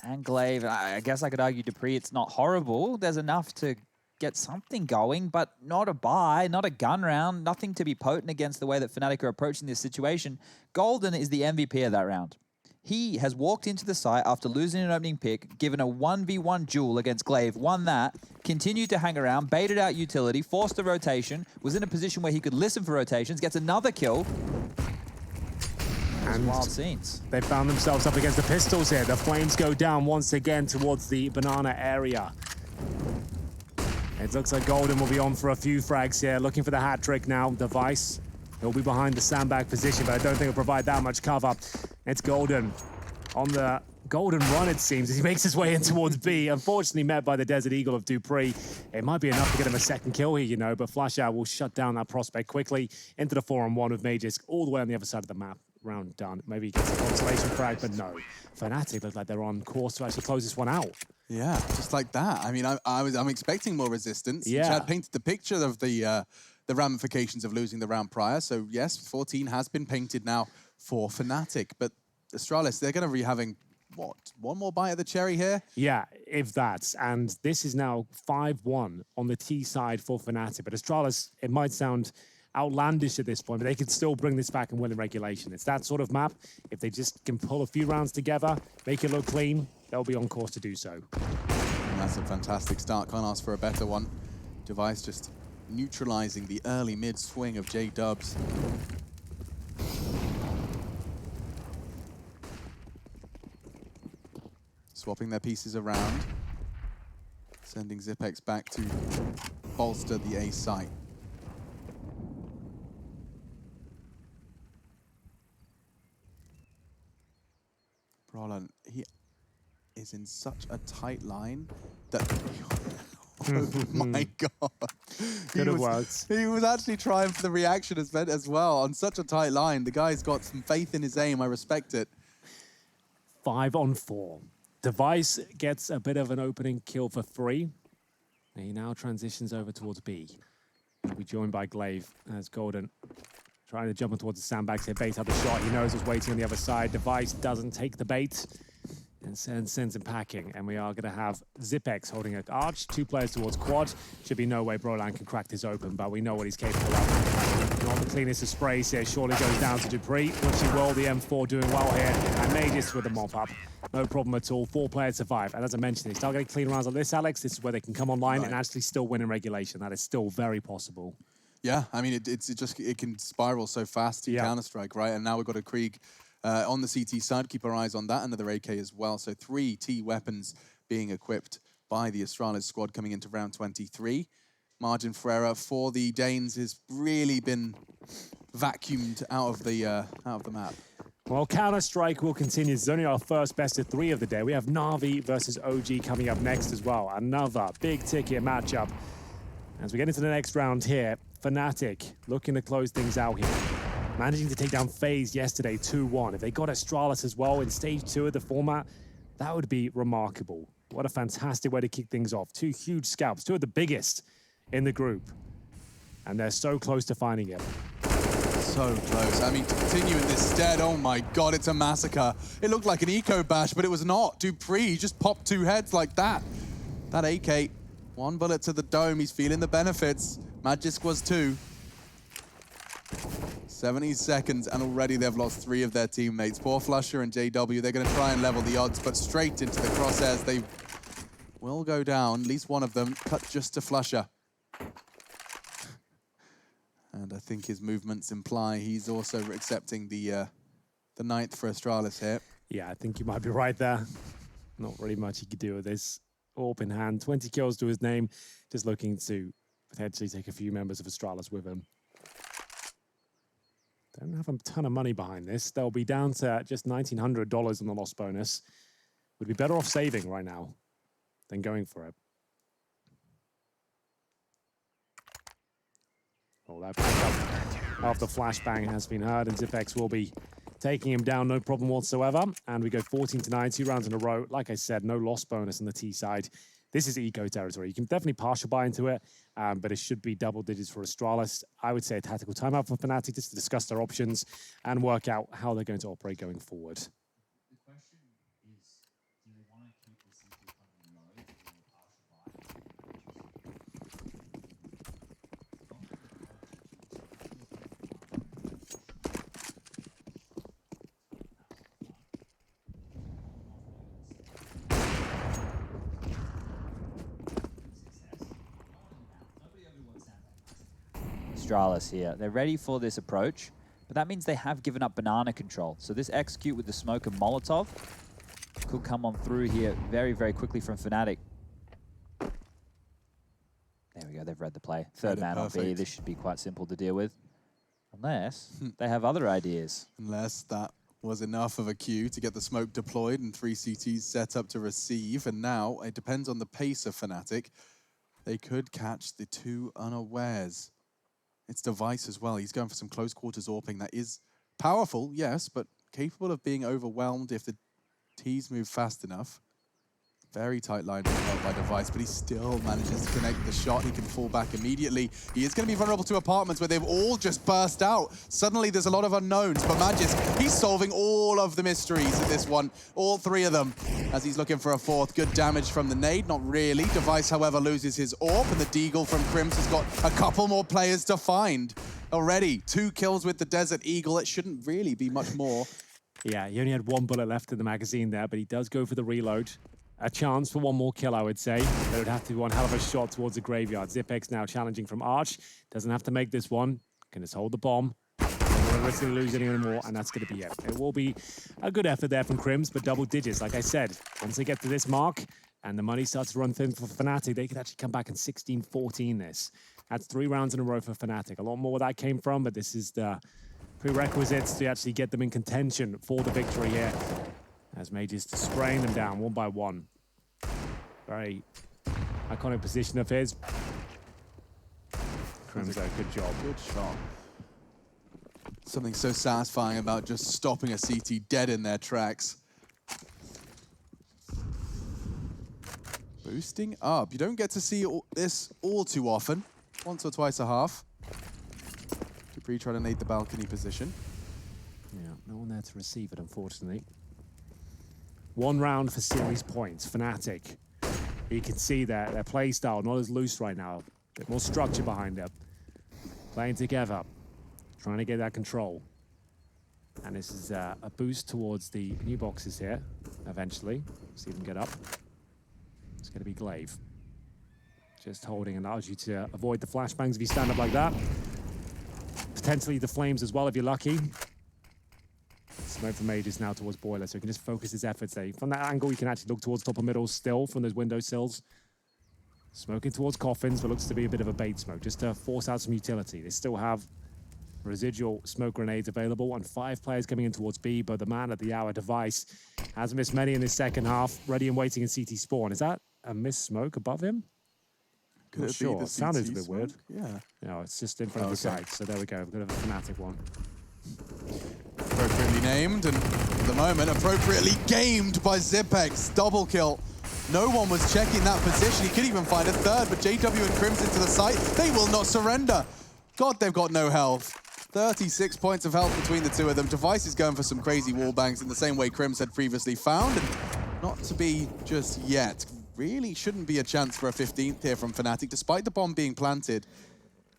and Glaive. I guess I could argue Dupree, it's not horrible. There's enough to get something going, but not a buy, not a gun round, nothing to be potent against the way that Fnatic are approaching this situation. Golden is the MVP of that round. He has walked into the site after losing an opening pick, given a 1v1 duel against Glaive, won that, continued to hang around, baited out utility, forced a rotation, was in a position where he could listen for rotations, gets another kill. And wild scenes. They found themselves up against the pistols here. The flames go down once again towards the banana area. It looks like Golden will be on for a few frags here, looking for the hat trick now. Device, he'll be behind the sandbag position, but I don't think he'll provide that much cover. It's Golden on the Golden run, it seems, as he makes his way in towards B. Unfortunately met by the Desert Eagle of Dupree. It might be enough to get him a second kill here, you know, but Flash Out will shut down that prospect quickly into the 4-on-1 with Magisk all the way on the other side of the map. Round done. Maybe he gets a consolation frag, but no. Fnatic look like they're on course to actually close this one out. Yeah, just like that. I mean, I'm expecting more resistance. Yeah. Chad painted the picture of the ramifications of losing the round prior. So yes, 14 has been painted now for Fnatic, but Astralis, they're going to be having, what, 1 more bite of the cherry here? Yeah, if that. And this is now 5-1 on the T side for Fnatic. But Astralis, it might sound outlandish at this point, but they can still bring this back and win in regulation. It's that sort of map. If they just can pull a few rounds together, make it look clean, they'll be on course to do so. And that's a fantastic start. Can't ask for a better one. Device just neutralizing the early mid swing of J-Dubs. Swapping their pieces around. Sending Cippec back to bolster the A site. Roland, he is in such a tight line that... oh my God. Could have worked. He was actually trying for the reaction as well on such a tight line. The guy's got some faith in his aim. I respect it. 5-on-4. Device gets a bit of an opening kill for free. He now transitions over towards B. He'll be joined by Glaive as Golden trying to jump on towards the sandbags here, bait out the shot. He knows what's waiting on the other side. Device doesn't take the bait and sends him packing. And we are going to have Cippec holding an arch. 2 players towards quad. Should be no way Broland can crack this open, but we know what he's capable of. Not the cleanest of sprays here. Surely goes down to Dupree, which he will. The M4 doing well here. And Magisk with the mop up. No problem at all. 4 players survive. And as I mentioned, they start getting clean rounds like this, Alex. This is where they can come online and actually still win in regulation. That is still very possible. Yeah, I mean, it can spiral so fast in Counter-Strike, right? And now we've got a Krieg on the CT side. Keep our eyes on that. Another AK as well. So 3 T weapons being equipped by the Astralis squad coming into round 23. Margin for error for the Danes has really been vacuumed out of the map. Well, Counter-Strike will continue. This is only our first best of 3 of the day. We have Na'Vi versus OG coming up next as well. Another big-ticket matchup. As we get into the next round here, Fnatic looking to close things out here. Managing to take down FaZe yesterday 2-1. If they got Astralis as well in stage 2 of the format, that would be remarkable. What a fantastic way to kick things off. 2 huge scalps, 2 of the biggest in the group. And they're so close to finding it. So close. I mean, to continue in this stead, oh my God, it's a massacre. It looked like an eco bash, but it was not. Dupree just popped 2 heads like that. That AK, 1 bullet to the dome. He's feeling the benefits. Magisk was 2. 70 seconds, and already they've lost 3 of their teammates. Poor Flusher and JW, they're going to try and level the odds, but straight into the crosshairs. They will go down, at least one of them, cut just to Flusher. And I think his movements imply he's also accepting the 9th for Astralis here. Yeah, I think you might be right there. Not really much he could do with this. Orb in hand, 20 kills to his name. Just looking to potentially take a few members of Astralis with him. Don't have a ton of money behind this. They'll be down to just $1,900 on the loss bonus. Would be better off saving right now than going for it. Oh, that backup after Flashbang has been heard, and Cippec will be taking him down, no problem whatsoever. And we go 14-9, 2 rounds in a row. Like I said, no loss bonus on the T side. This is eco territory. You can definitely partial buy into it, but it should be double digits for Astralis. I would say a tactical timeout for Fnatic just to discuss their options and work out how they're going to operate going forward. The question is, do they want to keep the CP coming low or Astralis here. They're ready for this approach, but that means they have given up banana control. So this execute with the smoke and Molotov could come on through here very, very quickly from Fnatic. There we go, they've read the play. Third man on B, this should be quite simple to deal with. Unless they have other ideas. Unless that was enough of a cue to get the smoke deployed and 3 CTs set up to receive. And now it depends on the pace of Fnatic. They could catch the 2 unawares. It's Vise as well. He's going for some close quarters AWPing. That is powerful, yes, but capable of being overwhelmed if the T's move fast enough. Very tight line by Vise, but he still manages to connect the shot. He can fall back immediately. He is going to be vulnerable to apartments where they've all just burst out. Suddenly there's a lot of unknowns, but Magis, he's solving all of the mysteries in this one. All 3 of them, as he's looking for a 4th. Good damage from the nade, not really. Vise, however, loses his AWP, and the Deagle from Cremes has got a couple more players to find. Already, 2 kills with the Desert Eagle. It shouldn't really be much more. Yeah, he only had 1 bullet left in the magazine there, but he does go for the reload. A chance for 1 more kill, I would say. There would have to be one hell of a shot towards the graveyard. Cippec now challenging from Arch. Doesn't have to make this one. Can just hold the bomb. Don't risk to lose any more, and that's going to be it. It will be a good effort there from Cremes, but double digits. Like I said, once they get to this mark and the money starts to run thin for Fnatic, they could actually come back in 16-14 this. That's 3 rounds in a row for Fnatic. A lot more where that came from, but this is the prerequisites to actually get them in contention for the victory here. As Mages to spraying them down 1 by 1. Very iconic position of his. Cremes, good job. Good shot. Something so satisfying about just stopping a CT dead in their tracks. Boosting up. You don't get to see this all too often. Once or twice a half. Dupree trying to nade the balcony position. Yeah, no one there to receive it, unfortunately. 1 round for series points. Fnatic. You can see their play style not as loose right now. A bit more structure behind it. Playing together. Trying to get that control. And this is a boost towards the new boxes here, eventually. See them get up. It's going to be Glaive. Just holding allows you to avoid the flashbangs if you stand up like that. Potentially the flames as well if you're lucky. Smoke from Mages now towards Boiler, so he can just focus his efforts there. From that angle, you can actually look towards top of middle still from those window sills. Smoking towards coffins, but looks to be a bit of a bait smoke, just to force out some utility. They still have residual smoke grenades available, and 5 players coming in towards B, but the man at the hour, Vise, hasn't missed many in this second half. Ready and waiting in CT spawn. Is that a missed smoke above him? Could it sure. be the Sounded CT a bit smoke? weird. Yeah. No, it's just in front of the site, so there we go. We've got a Fnatic one. Appropriately named, and at the moment, appropriately gamed by Cippec. Double kill. No one was checking that position. He could even find a 3rd, but JW and Crimson to the site. They will not surrender. God, they've got no health. 36 points of health between the 2 of them. Vise is going for some crazy wall bangs in the same way Cremes had previously found, and not to be just yet. Really shouldn't be a chance for a 15th here from Fnatic, despite the bomb being planted.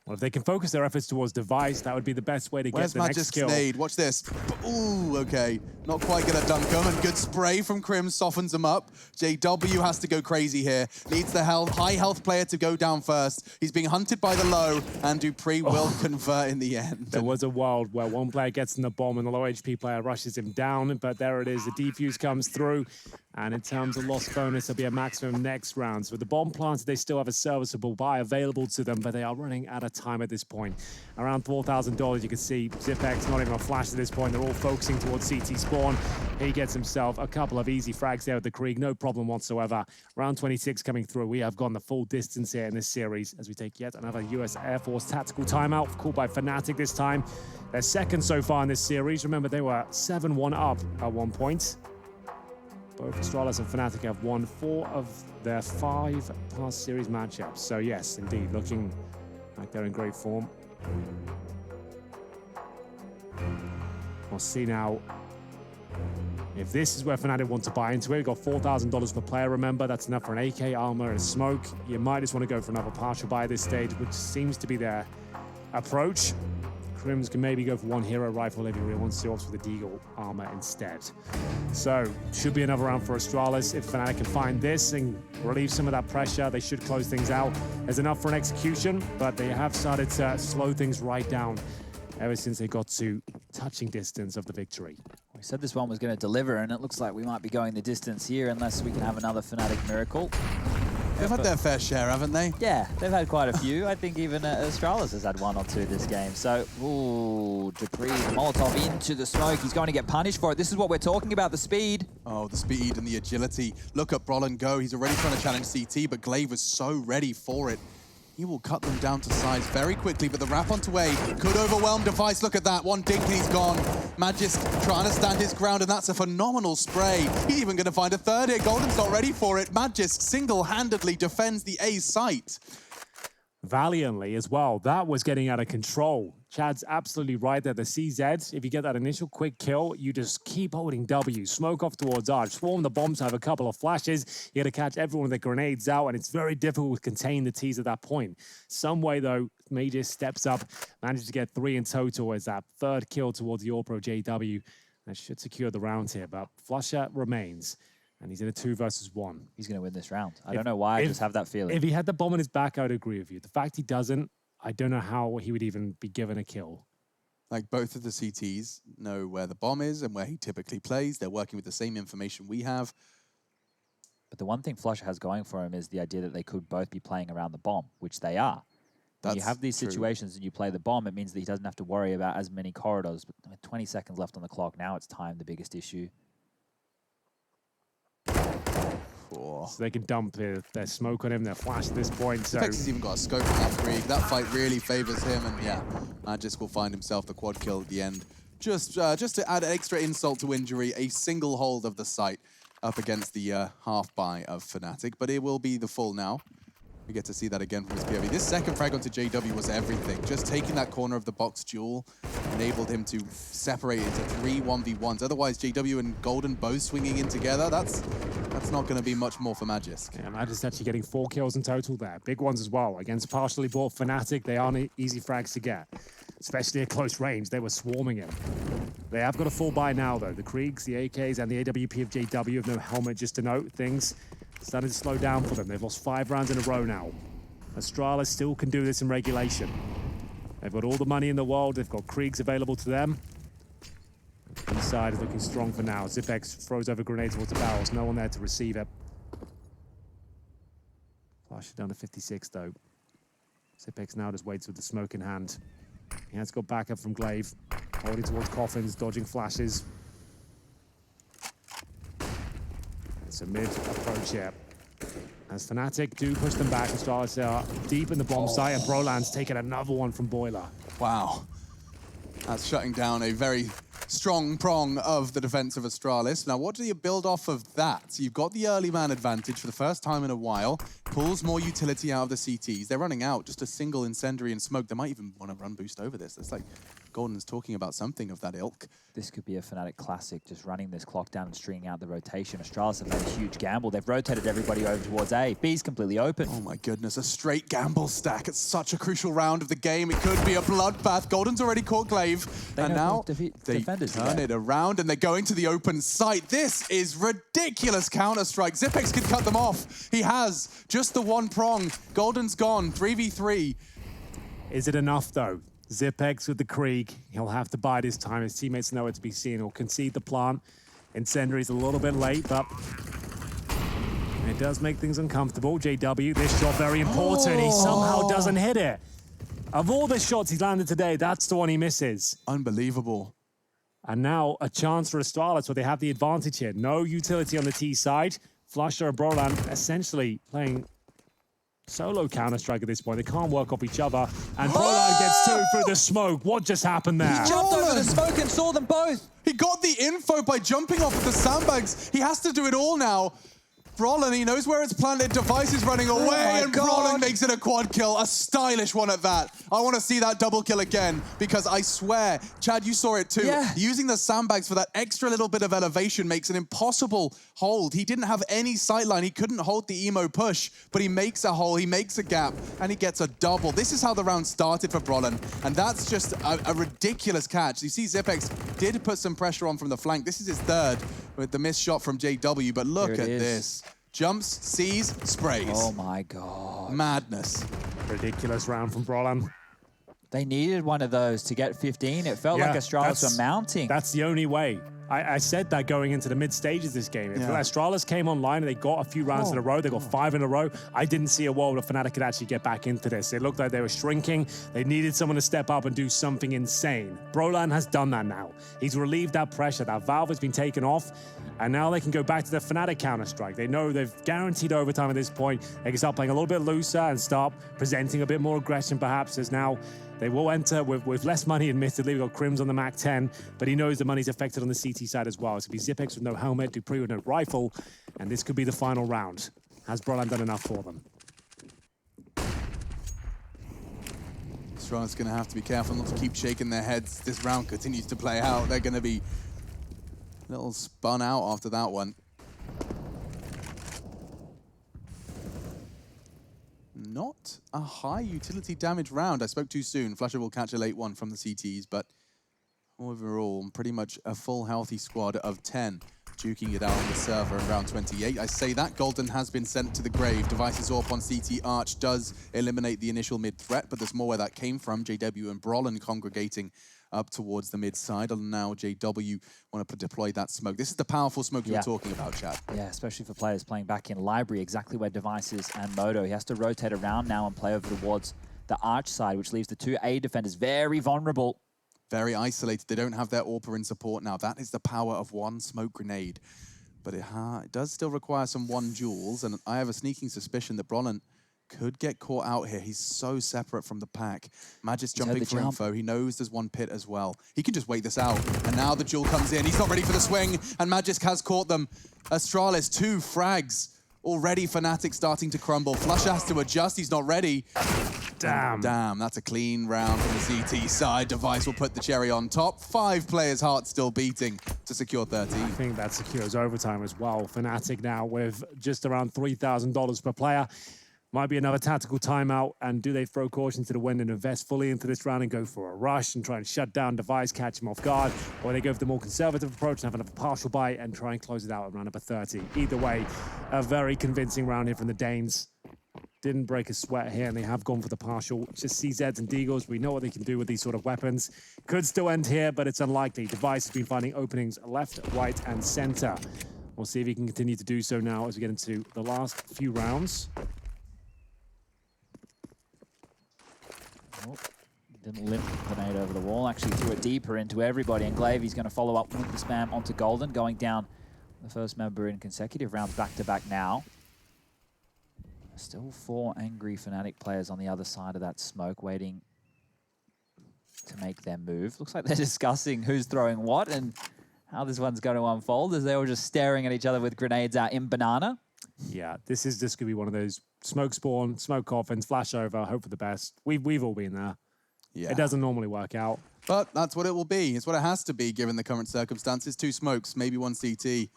Well, if they can focus their efforts towards Vise, that would be the best way to get the next kill. Nade? Watch this. Ooh, okay. Not quite gonna dunk him, and good spray from Cremes softens him up. JW has to go crazy here. Needs the high health player to go down first. He's being hunted by the low, and Dupree will convert in the end. There was a world where one player gets in the bomb and the low HP player rushes him down, but there it is. The defuse comes through, and in terms of loss bonus, there'll be a maximum next round. So with the bomb planted, they still have a serviceable buy available to them, but they are running out of time at this point. Around $4,000, you can see Cippec not even a flash at this point. They're all focusing towards CT spawn. He gets himself a couple of easy frags there with the Krieg, no problem whatsoever. Round 26 coming through. We have gone the full distance here in this series as we take yet another US Air Force tactical timeout, called by Fnatic this time. They're second so far in this series. Remember, they were 7-1 up at one point. Both Astralis and Fnatic have won 4 of their 5 past series matchups. So yes, indeed, looking like they're in great form. We'll see now if this is where Fnatic want to buy into it. We've got $4,000 per player, remember. That's enough for an AK, armor, and smoke. You might just want to go for another partial buy at this stage, which seems to be their approach. Cremes can maybe go for one hero rifle if he really wants to, opt for the Deagle armor instead. So, should be another round for Astralis. If Fnatic can find this and relieve some of that pressure, they should close things out. There's enough for an execution, but they have started to slow things right down ever since they got to touching distance of the victory. We said this one was going to deliver, and it looks like we might be going the distance here unless we can have another Fnatic miracle. They've had their fair share, haven't they? Yeah, they've had quite a few. I think even Astralis has had 1 or 2 this game. So, ooh, Dupree, Molotov into the smoke. He's going to get punished for it. This is what we're talking about, the speed. Oh, the speed and the agility. Look at Brolin go. He's already trying to challenge CT, but Glaive was so ready for it. He will cut them down to size very quickly, but the wrap onto A could overwhelm Device. Look at that, one dink and he's gone. Magisk trying to stand his ground, and that's a phenomenal spray. He's even going to find a third here. Golden's not ready for it. Magisk single-handedly defends the A site. Valiantly as well. That was getting out of control. Chad's absolutely right there. The CZ, if you get that initial quick kill, you just keep holding W. Smoke off towards Arch. Swarm the bombs, have a couple of flashes. You got to catch everyone with the grenades out, and it's very difficult to contain the T's at that point. Some way, though, Major steps up, manages to get 3 in total as that third kill towards the All-Pro JW. That should secure the round here, but Flusher remains. And he's in a 2 versus 1. He's going to win this round. I don't know why, I just have that feeling. If he had the bomb in his back, I would agree with you. The fact he doesn't, I don't know how he would even be given a kill. Like, both of the CTs know where the bomb is and where he typically plays. They're working with the same information we have. But the one thing Flusher has going for him is the idea that they could both be playing around the bomb, which they are. When you have these situations and you play the bomb, it means that he doesn't have to worry about as many corridors. But with 20 seconds left on the clock, now it's time, the biggest issue. So they can dump their smoke on him, their flash at this point. So He's even got a scope on that Krieg. That fight really favors him, and yeah, Magisk will find himself the quad kill at the end. Just to add extra insult to injury, a single hold of the site up against the half buy of Fnatic, but it will be the full now. We get to see that again from his POV. This second frag onto JW was everything. Just taking that corner of the box duel enabled him to separate into 3 1v1s. Otherwise, JW and Golden both swinging in together. That's not going to be much more for Magisk. Yeah, Magisk actually getting 4 kills in total there. Big ones as well. Against partially bought Fnatic, they aren't easy frags to get. Especially at close range, they were swarming him. They have got a full buy now, though. The Kriegs, the AKs, and the AWP of JW have no helmet, just to note things. Starting to slow down for them. They've lost 5 rounds in a row now. Astralis still can do this in regulation. They've got all the money in the world. They've got Kriegs available to them. Inside is looking strong for now. Cippec throws over grenades towards the barrels. No one there to receive it. Flash down to 56, though. Cippec now just waits with the smoke in hand. He has got backup from Glaive. Holding towards coffins, dodging flashes. It's a mid-approach here. As Fnatic do push them back, Astralis are deep in the bomb site, and Broland's taken another one from Boiler. Wow. That's shutting down a very strong prong of the defense of Astralis. Now, what do you build off of that? You've got the early man advantage for the first time in a while. Pulls more utility out of the CTs. They're running out. Just a single incendiary and smoke. They might even want to run boost over this. It's like Golden's talking about something of that ilk. This could be a Fnatic classic, just running this clock down and stringing out the rotation. Astralis have made a huge gamble. They've rotated everybody over towards A. B's completely open. Oh my goodness, a straight gamble stack. It's such a crucial round of the game. It could be a bloodbath. Golden's already caught Glaive. And now they turn it around and they're going to the open site. This is ridiculous counter-strike. Cippec could cut them off. He has just the one prong. Golden's gone, 3v3. Is it enough though? Cippec with the Krieg. He'll have to bide his time. His teammates know it to be seen. He'll concede the plant. Incendiary's a little bit late, but it does make things uncomfortable. JW, this shot very important. He somehow doesn't hit it. Of all the shots he's landed today, that's the one he misses. Unbelievable. And now a chance for Astralis where they have the advantage here. No utility on the T side. Flusher and Brolan essentially playing solo Counter-Strike at this point. They can't work off each other. And Brolan gets two through the smoke. What just happened there? He jumped over the smoke and saw them both. He got the info by jumping off of the sandbags. He has to do it all now. Brolan, he knows where it's planted. Device is running away, and Brolan makes it a quad kill. A stylish one at that. I want to see that double kill again, because I swear, Chad, you saw it too. Yeah. Using the sandbags for that extra little bit of elevation makes an impossible hold. He didn't have any sightline. He couldn't hold the emo push, but he makes a hole, he makes a gap, and he gets a double. This is how the round started for Brolan, and that's just a ridiculous catch. You see Cippec did put some pressure on from the flank. This is his third with the missed shot from JW, but look at this. Jumps, sees, sprays. Oh my god. Madness. Ridiculous round from Brolan. They needed one of those to get 15. It felt like Astralis were mounting. That's the only way. I said that going into the mid stages of this game. If Astralis came online and they got a few rounds in a row, they got 5 in a row, I didn't see a world where Fnatic could actually get back into this. It looked like they were shrinking. They needed someone to step up and do something insane. Brolan has done that now. He's relieved that pressure. That valve has been taken off, and now they can go back to the Fnatic Counter-Strike. They know they've guaranteed overtime at this point. They can start playing a little bit looser and start presenting a bit more aggression, perhaps, as now they will enter with less money, admittedly. We've got Cremes on the Mac 10, but he knows the money's affected on the CT side as well. It's going to be Cippec with no helmet, Dupree with no rifle, and this could be the final round. Has Brolan done enough for them? Astralis going to have to be careful not to keep shaking their heads. This round continues to play out. They're going to be a little spun out after that one. Not a high utility damage round. I spoke too soon. Flusher will catch a late one from the CTs, but overall, pretty much a full healthy squad of 10 duking it out on the server in round 28. I say that Golden has been sent to the grave. Devices AWP on CT Arch does eliminate the initial mid threat, but there's more where that came from. JW and Brolan congregating up towards the mid side, and now JW want to deploy that smoke. This is the powerful smoke you were talking about, Chad. Yeah, especially for players playing back in Library, exactly where Devices and Moto. He has to rotate around now and play over towards the Arch side, which leaves the two A defenders very vulnerable. Very isolated. They don't have their AWPer in support now. That is the power of one smoke grenade. But it does still require some one duels, and I have a sneaking suspicion that Brolan could get caught out here. He's so separate from the pack. Magic's jumping for info. He knows there's one pit as well. He can just wait this out. And now the duel comes in. He's not ready for the swing, and Magic has caught them. Astralis, 2 frags. Already Fnatic starting to crumble. Flusher has to adjust. He's not ready. Damn. Damn, that's a clean round from the CT side. Device will put the cherry on top. 5 players' hearts still beating to secure 13. I think that secures overtime as well. Fnatic now with just around $3,000 per player. Might be another tactical timeout, and do they throw caution to the wind and invest fully into this round and go for a rush and try and shut down Device, catch him off guard, or they go for the more conservative approach and have another partial bite and try and close it out at round number 30. Either way, a very convincing round here from the Danes. Didn't break a sweat here, and they have gone for the partial. Just CZs and Deagles, we know what they can do with these sort of weapons. Could still end here, but it's unlikely. Device has been finding openings left, right, and center. We'll see if he can continue to do so now as we get into the last few rounds. Oh, didn't lift the grenade over the wall, actually threw it deeper into everybody, and Glaive, he's going to follow up with the spam onto Golden, going down the first member in consecutive rounds back-to-back now. Still 4 angry Fnatic players on the other side of that smoke, waiting to make their move. Looks like they're discussing who's throwing what and how this one's going to unfold, as they were just staring at each other with grenades out in banana. Yeah, this is just going to be one of those smoke spawn, smoke coffins, flash over, hope for the best. We've all been there. Yeah. It doesn't normally work out. But that's what it will be. It's what it has to be, given the current circumstances. 2 smokes, maybe 1 CT.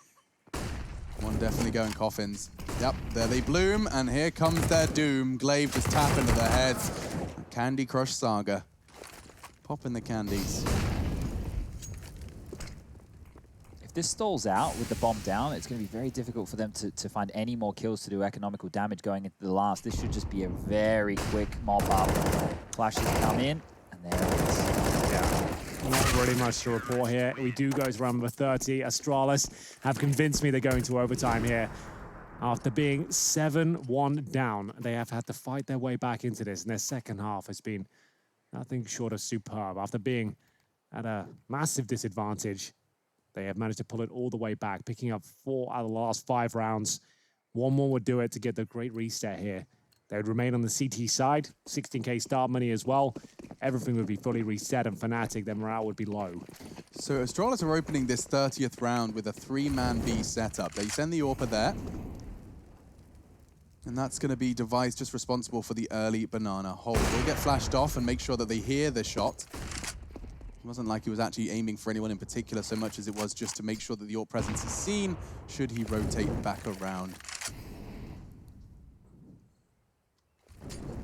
One definitely going coffins. Yep, there they bloom, and here comes their doom. Glaive just tap into their heads. Candy Crush Saga. Popping the candies. If this stalls out with the bomb down, it's going to be very difficult for them to find any more kills to do economical damage going into the last. This should just be a very quick mob up. Flashes come in, and there it is. Not really much to report here. We do go to round number 30. Astralis have convinced me they're going to overtime here. After being 7-1 down, they have had to fight their way back into this, and their second half has been nothing short of superb. After being at a massive disadvantage, they have managed to pull it all the way back, picking up 4 out of the last 5 rounds. 1 more would do it to get the great reset here. They would remain on the CT side, 16k start money as well. Everything would be fully reset, and Fnatic, their morale would be low. So Astralis are opening this 30th round with a 3-man B setup. They send the AWPer there. And that's going to be Device just responsible for the early banana hold. We'll get flashed off and make sure that they hear the shot. It wasn't like he was actually aiming for anyone in particular so much as it was just to make sure that the AWP presence is seen should he rotate back around.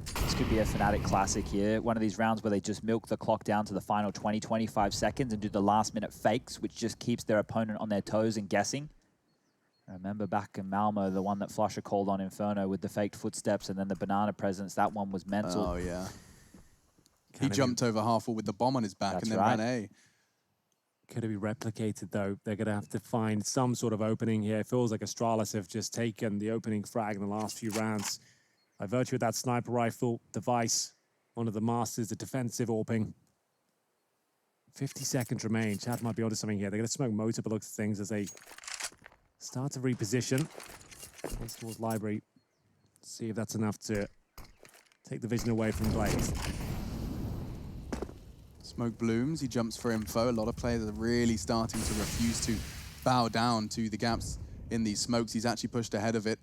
This could be a Fnatic classic here. One of these rounds where they just milk the clock down to the final 20, 25 seconds and do the last-minute fakes, which just keeps their opponent on their toes and guessing. I remember back in Malmo, the one that Flusher called on Inferno with the faked footsteps and then the banana presence. That one was mental. Oh, yeah. He jumped over half wall with the bomb on his back and then ran A. Could it be replicated, though? They're going to have to find some sort of opening here. It feels like Astralis have just taken the opening frag in the last few rounds. By virtue of that sniper rifle, Device, one of the masters, the defensive AWPing. 50 seconds remain. Chad might be onto something here. They're going to smoke Moto, but looks at things as they start to reposition. Heads towards Library. See if that's enough to take the vision away from Glaze. Smoke blooms. He jumps for info. A lot of players are really starting to refuse to bow down to the gaps in these smokes. He's actually pushed ahead of it.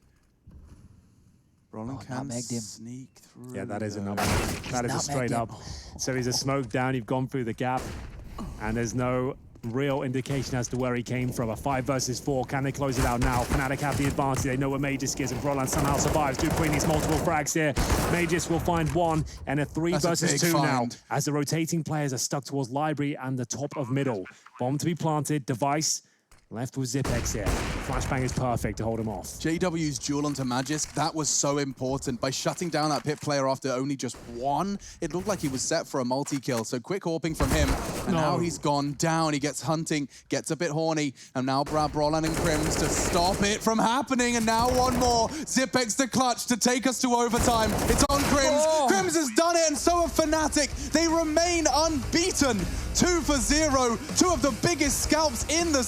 Roland can sneak through. Yeah, that is a number. That is a straight up. So he's a smoke down. You've gone through the gap, and there's no real indication as to where he came from. A 5 versus 4. Can they close it out now? Fnatic have the advantage. They know where Magus is, and Roland somehow survives. Dupree needs multiple frags here. Magus will find 1 and a 3 versus 2 now. As the rotating players are stuck towards Library and the top of middle. Bomb to be planted. Device left with Cippec here. Flashbang is perfect to hold him off. JW's duel onto Magisk, that was so important. By shutting down that pit player after only just 1, it looked like he was set for a multi-kill. So quick AWPing from him, and now he's gone down. He gets hunting, gets a bit horny, and now Brad Roland and Cremes to stop it from happening. And now 1 more. Cippec's the clutch to take us to overtime. It's on Cremes. Cremes has done it, and so have Fnatic. They remain unbeaten. 2 for 0. 2 of the biggest scalps in the